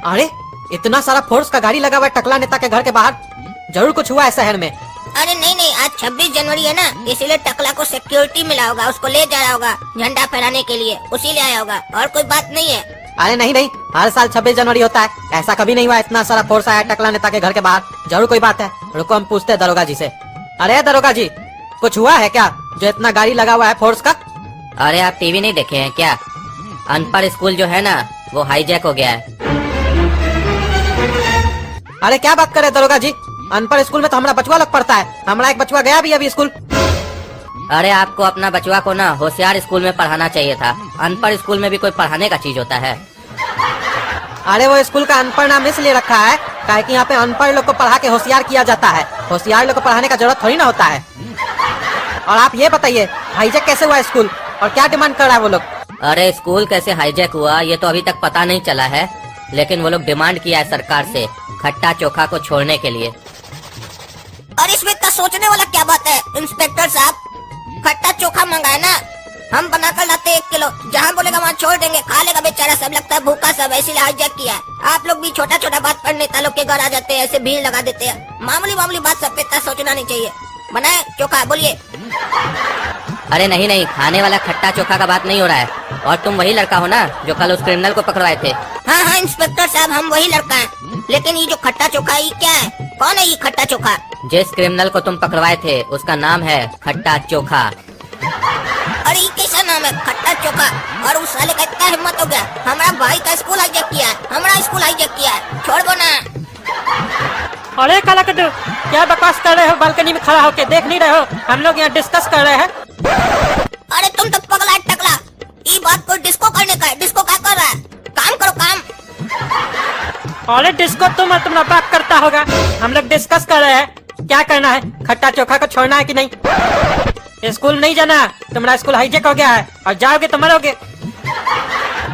अरे इतना सारा फोर्स का गाड़ी लगा हुआ है टकला नेता के घर के बाहर। जरूर कुछ हुआ है शहर में। अरे नहीं, आज 26 जनवरी है ना, इसीलिए टकला को सिक्योरिटी मिला होगा, उसको ले जा रहा होगा झंडा फहराने के लिए, उसी ले आया होगा, और कोई बात नहीं है। अरे नहीं, हर साल 26 जनवरी होता है, ऐसा कभी नहीं हुआ इतना सारा फोर्स आया टकला नेता के घर के बाहर। जरूर कोई बात है, रुको हम पूछते हैं दरोगा जी से। अरे दरोगा जी, कुछ हुआ है क्या जो इतना गाड़ी लगा हुआ है फोर्स का? अरे आप टीवी नहीं देखे हैं क्या? अनपढ़ स्कूल जो है ना वो हाईजैक हो गया है। अरे क्या बात करे दरोगा जी, अनपढ़ स्कूल में तो हमारा बचवा लोग पढ़ता है। हमारा एक बचवा गया भी अभी स्कूल। अरे आपको अपना बचवा को ना होशियार स्कूल में पढ़ाना चाहिए था। अनपढ़ स्कूल में भी कोई पढ़ाने का चीज होता है। अरे वो स्कूल का अनपढ़ नाम इसलिए रखा है काहे कि यहाँ पे अनपढ़ लोग को पढ़ा के होशियार किया जाता है। होशियार लोग को पढ़ाने का जरूरत थोड़ी ना होता है। और आप ये बताइए हाईजैक कैसे हुआ स्कूल और क्या डिमांड कर रहा है वो लोग? अरे स्कूल कैसे हाईजैक हुआ ये तो अभी तक पता नहीं चला है, लेकिन वो लोग डिमांड किया है सरकार से खट्टा चोखा को छोड़ने के लिए। और इसमें इतना सोचने वाला क्या बात है इंस्पेक्टर साहब? खट्टा चोखा मंगाए ना, हम बनाकर लाते 1 किलो, जहाँ बोलेगा वहाँ छोड़ देंगे, खा लेगा बेचारा सब, लगता है भूखा सब, इसीलिए हाईजैक किया है। आप लोग भी छोटा छोटा बात पर नेता लोग के घर आ जाते हैं, ऐसे भीड़ लगा देते हैं। मामूली मामूली बात सब पे इतना सोचना नहीं चाहिए। बनाए चोखा, बोलिए। अरे नहीं नहीं, खाने वाला खट्टा चोखा का बात नहीं हो रहा है। और तुम वही लड़का हो ना जो कल उस क्रिमिनल को पकड़वाए थे? हाँ हाँ इंस्पेक्टर साहब, हम वही लड़का है। लेकिन ये जो खट्टा चोखा ये क्या है? कौन है ये खट्टा चोखा? जिस क्रिमिनल को तुम पकड़वाए थे उसका नाम है खट्टा चोखा। अरे ये कैसा नाम है खट्टा चोखा? और उस साले का इतना हिम्मत हो गया, हमारा भाई का स्कूल हाईजैक किया है, हमारा स्कूल हाईजैक किया है, छोड़ दो ना। अरे काला कद्दू, क्या बकवास कर रहे हो? बालकनी में खड़ा होके देख नहीं रहे हो? हम लोग यहाँ डिस्कस कर रहे हैं। अरे तुम तो पगला टकला, ये बात को डिस्को करने का है। डिस्को क्या कर रहा है? काम करो काम। अरे डिस्को तुम और तुम्हारा बाप करता होगा, हम लोग डिस्कस कर रहे हैं क्या करना है, खट्टा चोखा को छोड़ना है कि नहीं। स्कूल नहीं जाना, तुम्हारा स्कूल हाईजैक हो गया है और जाओगे तो मरोगे।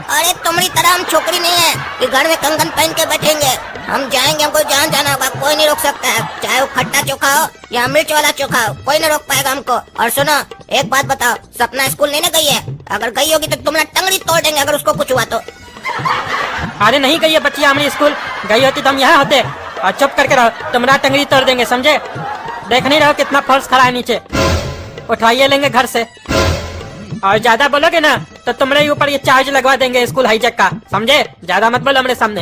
अरे तुम्हारी तरह हम छोकरी नहीं है कि घर में कंगन पहन के बैठेंगे। हम जाएंगे, हमको जहाँ जाना होगा, कोई नहीं रोक सकता है। चाहे वो खट्टा चोखा हो या मिर्च वाला चोखा हो, कोई नहीं रोक पाएगा हमको। और सुनो एक बात बताओ, सपना स्कूल नहीं ना गई है? अगर गई होगी तो तुम्हारा टंगड़ी तोड़ देंगे अगर उसको कुछ हुआ तो। अरे नहीं गई है बच्चिया हमारी स्कूल, गई होती तो हम यहाँ होते। और चुप करके रहो, तुम्हारा टंगड़ी तोड़ देंगे, समझे? देख नहीं रहो कितना फोर्स खड़ा है नीचे, उठाइए लेंगे घर से। और ज्यादा बोलोगे ना तो तुम्हारे ऊपर ये चार्ज लगवा देंगे स्कूल हाईजैक का, समझे? ज्यादा मत बोलो हमारे सामने।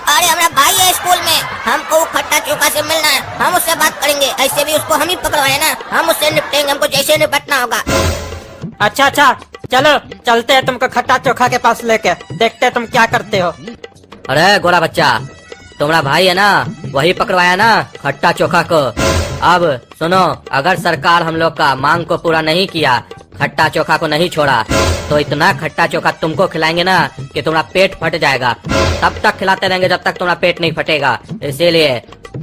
अरे हमारा भाई है स्कूल में, हमको वो खट्टा चोखा से मिलना है, हम उससे बात करेंगे। ऐसे भी उसको हम ही पकड़वाए ना, हम उससे निपटेंगे, हमको जैसे निपटना होगा। अच्छा अच्छा चलो चलते हैं तुमको खट्टा चोखा के पास लेके, देखते हैं तुम क्या करते हो। अरे गोरा बच्चा, तुम्हारा भाई है ना, वही पकड़वाया ना खट्टा चोखा को। अब सुनो, अगर सरकार हम लोग का मांग को पूरा नहीं किया, खट्टा चोखा को नहीं छोड़ा, तो इतना खट्टा चोखा तुमको खिलाएंगे ना कि तुम्हारा पेट फट जाएगा। तब तक खिलाते रहेंगे जब तक तुम्हारा पेट नहीं फटेगा। इसीलिए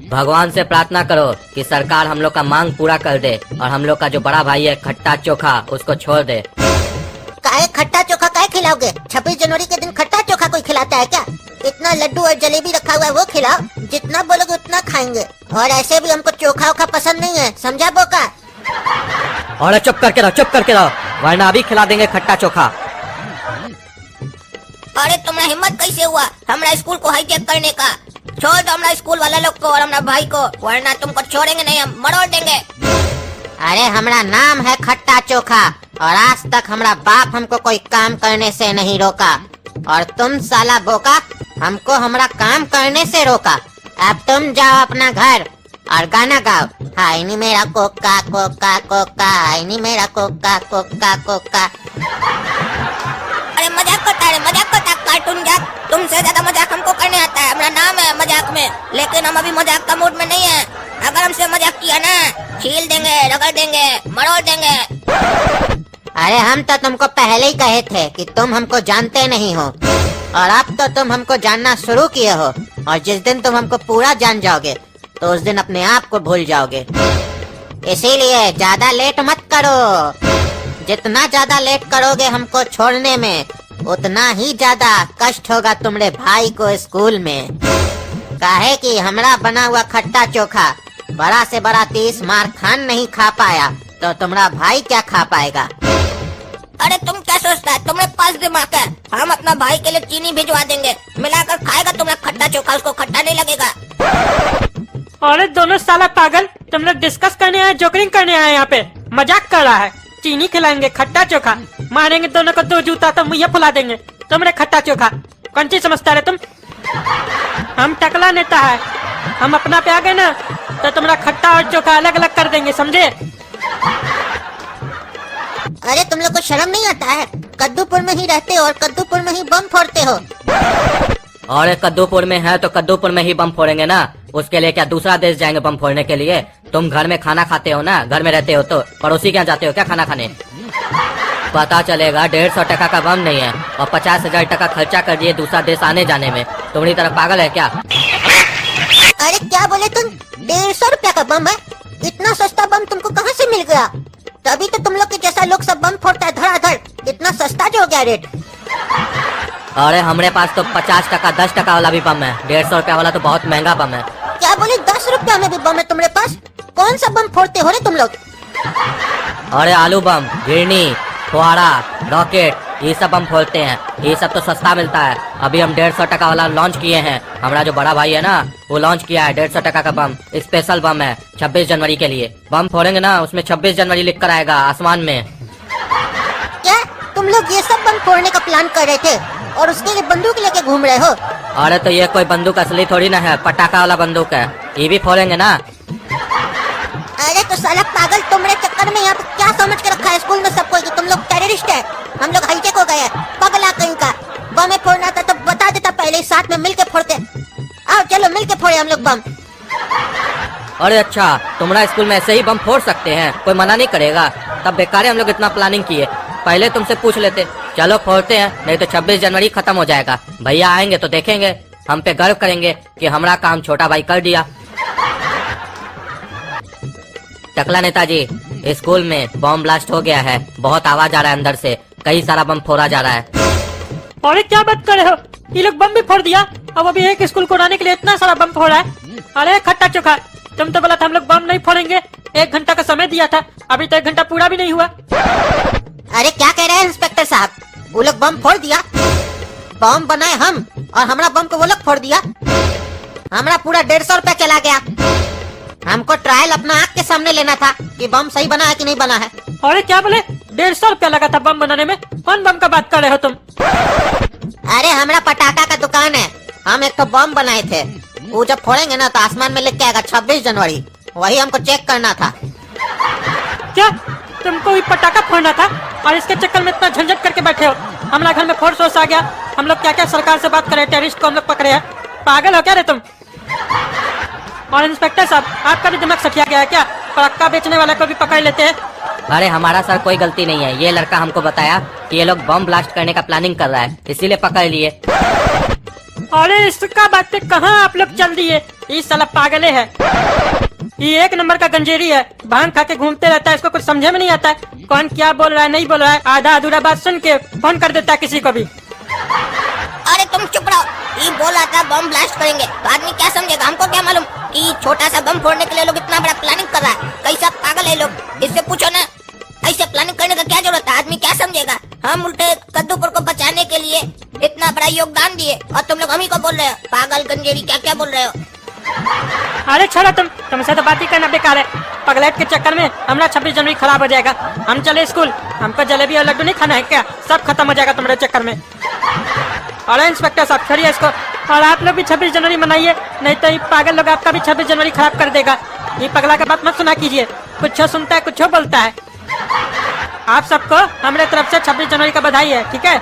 भगवान से प्रार्थना करो कि सरकार हम लोग का मांग पूरा कर दे और हम लोग का जो बड़ा भाई है खट्टा चोखा, उसको छोड़ दे। काहे खट्टा चोखा काहे खिलाओगे? 26 जनवरी के दिन खट्टा चोखा कोई खिलाता है क्या? इतना लड्डू और जलेबी रखा हुआ है वो खिलाओ, जितना बोलोगे उतना खाएंगे। और ऐसे भी हमको चोखा वोखा पसंद नहीं है, समझा बोका? और चुप करके रहो, चुप करके रहो, वरना अभी खिला देंगे खट्टा चोखा। अरे तुम्हारा हिम्मत कैसे हुआ हमारा स्कूल को हाईजैक करने का? छोड़ दो हमारा स्कूल वाला लोग को और हमारा भाई को, वरना तुमको छोड़ेंगे नहीं, हम मरोड़ देंगे। अरे हमारा नाम है खट्टा चोखा और आज तक हमारा बाप हमको कोई काम करने से नहीं रोका। और तुम साला बोका हमको हमारा काम करने से रोका। अब तुम जाओ अपना घर और गाना गाओ, हाय नी मेरा कोका कोका कोका, हाय नी मेरा कोका कोका कोका। अरे मजाक करता है, मजाक करता, कार्टून जाक। तुमसे ज्यादा मजाक हमको करने आता है, हमारा नाम है मजाक में। लेकिन हम अभी मजाक का मूड में नहीं है। अगर हमसे मजाक किया ना, छील देंगे, रगड़ देंगे, मरोड़ देंगे। अरे हम तो तुमको पहले ही कहे थे कि तुम हमको जानते नहीं हो, और अब तो तुम हमको जानना शुरू किए हो। और जिस दिन तुम हमको पूरा जान जाओगे तो उस दिन अपने आप को भूल जाओगे। इसीलिए ज्यादा लेट मत करो। जितना ज्यादा लेट करोगे हमको छोड़ने में, उतना ही ज्यादा कष्ट होगा तुम्हारे भाई को स्कूल में। काहे कि हमरा बना हुआ खट्टा चोखा बड़ा से बड़ा 30 मार खान नहीं खा पाया, तो तुम्हारा भाई क्या खा पाएगा? अरे तुम क्या सोचता है, तुम्हारे पास दिमाग है? हम अपना भाई के लिए चीनी भिजवा देंगे, मिलाकर खाएगा तुम्हारा खट्टा चोखा, उसको खट्टा नहीं लगेगा। अरे दोनों साला पागल, तुम लोग डिस्कस करने आए, जोकरिंग करने आए यहाँ पे? मजाक कर रहा है। चीनी खिलाएंगे, खट्टा चोखा मारेंगे दोनों को 2 जूता तो मुझे फुला देंगे। तुमने खट्टा चोखा कौन चीज समझता है तुम? हम टकला नेता है, हम अपना पे आ गए ना तो तुम्हारा खट्टा और चोखा अलग अलग कर देंगे, समझे? अरे तुम लोग को शर्म नहीं आता है? कद्दूपुर में ही रहते हो और कद्दूपुर में ही बम फोड़ते हो। और ये कद्दूपुर में है तो कद्दूपुर में ही बम फोड़ेंगे ना, उसके लिए क्या दूसरा देश जाएंगे बम फोड़ने के लिए? तुम घर में खाना खाते हो ना, घर में रहते हो तो पड़ोसी के यहाँ जाते हो क्या खाना खाने? पता चलेगा 150 टका का बम नहीं है और 50,000 टका खर्चा कर दिए दूसरा देश आने जाने में। तुम्हारी तरह पागल है क्या? अरे क्या बोले तुम? 150 रुपया का बम है? इतना सस्ता बम तुमको कहाँ से मिल गया? तभी तो तुम लोग के जैसा लोग सब बम फोड़ता है धड़ाधड़। इतना सस्ता जो हो गया रेट। अरे हमारे पास तो 50 टका 10 टका वाला भी बम है, 150 रुपया वाला तो बहुत महंगा बम है। क्या बोले 10 रुपया में भी बम है तुम्हारे पास? कौन सा बम फोड़ते हो रे तुम लोग? अरे आलू बम, घिरनी, फुहारा, रॉकेट, ये सब बम फोड़ते हैं। ये सब तो सस्ता मिलता है। अभी हम 150 टका वाला लॉन्च किए हैं। हमारा जो बड़ा भाई है ना, वो लॉन्च किया है 150 टका का बम। स्पेशल बम है 26 जनवरी के लिए। बम फोड़ेंगे ना, उसमें 26 जनवरी लिख कर आएगा आसमान में। क्या तुम लोग ये सब बम फोड़ने का प्लान कर रहे थे और उसके लिए बंदूक लेके घूम रहे हो? अरे तो ये कोई बंदूक असली थोड़ी ना है, पटाखा वाला बंदूक है। ये भी फोड़ेंगे ना। अरे तो साला पागल, तुम्हारे चक्कर में यहाँ पे क्या समझ के रखा है स्कूल में सबको कि तुम लोग टेररिस्ट है? हम लोग हाईटेक हो गए हैं। पगला कहीं का। बम फोड़ना था तो बता देता पहले ही, साथ में मिलके फोड़ते। आओ चलो मिलके फोड़े हम लोग बम। अरे अच्छा, तुम्हारा स्कूल में ऐसे ही बम फोड़ सकते हैं, कोई मना नहीं करेगा? तब बेकार है हम लोग इतना प्लानिंग किए, पहले तुमसे पूछ लेते। चलो फोड़ते हैं, नहीं तो 26 जनवरी खत्म हो जाएगा। भैया आएंगे तो देखेंगे, हम पे गर्व करेंगे कि हमारा काम छोटा भाई कर दिया। टकला नेताजी, स्कूल में बम ब्लास्ट हो गया है, बहुत आवाज आ रहा है अंदर से, कई सारा बम फोड़ा जा रहा है। अरे क्या बात कर रहे हो? ये लोग बम भी फोड़ दिया और अभी एक स्कूल को उड़ाने के लिए इतना सारा बम फोड़ा है। अरे खट्टा चोखा, तुम तो बोला था हम लोग बम नहीं फोड़ेंगे, 1 घंटा का समय दिया था, अभी तो 1 घंटा पूरा भी नहीं हुआ। अरे क्या कह रहे हैं इंस्पेक्टर साहब? वो लोग बम फोड़ दिया? बम बनाए हम और हमारा बम को वो लोग फोड़ दिया? हमारा पूरा 150 रुपया चला गया। हमको ट्रायल अपना आँख के सामने लेना था कि बम सही बना है कि नहीं बना है। अरे क्या बोले? 150 रुपया लगा था बम बनाने में? कौन बम का बात कर रहे हो तुम? अरे हमारा पटाखा का दुकान है, हम एक तो बम बनाए थे। वो जब फोड़ेंगे ना तो आसमान में लिख के आएगा 26 जनवरी, वही हमको चेक करना था। क्या तुमको भी पटाखा फोड़ना था और इसके चक्कर में इतना झंझट करके बैठे हो? हमारा घर में फोर्स वोर्स आ गया, हम लोग क्या क्या सरकार से बात करे, टेररिस्ट को हम लोग पकड़े हैं। पागल हो क्या रे तुम? और इंस्पेक्टर साहब, आपका भी दिमाग सठिया गया है क्या? पटाखा बेचने वाले को भी पकड़ लेते हैं। अरे हमारा सर कोई गलती नहीं है, ये लड़का हमको बताया कि ये लोग बम ब्लास्ट करने का प्लानिंग कर रहा है, इसीलिए पकड़ लिए। अरे इसका बात कहाँ आप लोग चल दिए? ये साला पागले है, ये 1 नंबर का गंजेरी है, भांग खा के घूमते रहता है, इसको कुछ समझे में नहीं आता है कौन क्या बोल रहा है नहीं बोल रहा है, आधा अधूरा बात सुन के फोन कर देता है किसी को भी। अरे तुम चुप रहो, ये बोल रहा था बम ब्लास्ट करेंगे तो आदमी क्या समझेगा? हमको क्या मालूम कि छोटा सा बम फोड़ने के लिए लोग इतना बड़ा प्लानिंग कर रहा है? कैसा पागल है लोग, इससे पूछो ना। ऐसे प्लानिंग करने का क्या जरूरत है? आदमी क्या समझेगा? हम उल्टे कद्दूपुर को बचाने के लिए इतना बड़ा योगदान दिए और तुम लोग हम ही को बोल रहे हो पागल गंजेरी, क्या क्या बोल रहे हो? अरे छोड़ो तुमसे तो बात ही करना बेकार है। पगलेट के चक्कर में हमारा 26 जनवरी खराब हो जाएगा। हम चले स्कूल, हमको जलेबी और लड्डू नहीं खाना है क्या? सब खत्म हो जाएगा तुम्हारे चक्कर में। अरे इंस्पेक्टर साहब छोड़िए इसको, और आप लोग भी 26 जनवरी मनाइए, नहीं तो ये पागल लोग आपका भी 26 जनवरी खराब कर देगा। ये पगला का बात मत सुना कीजिए, कुछ सुनता है कुछ बोलता है। आप सबको हमारे तरफ से 26 जनवरी का बधाई है, ठीक है?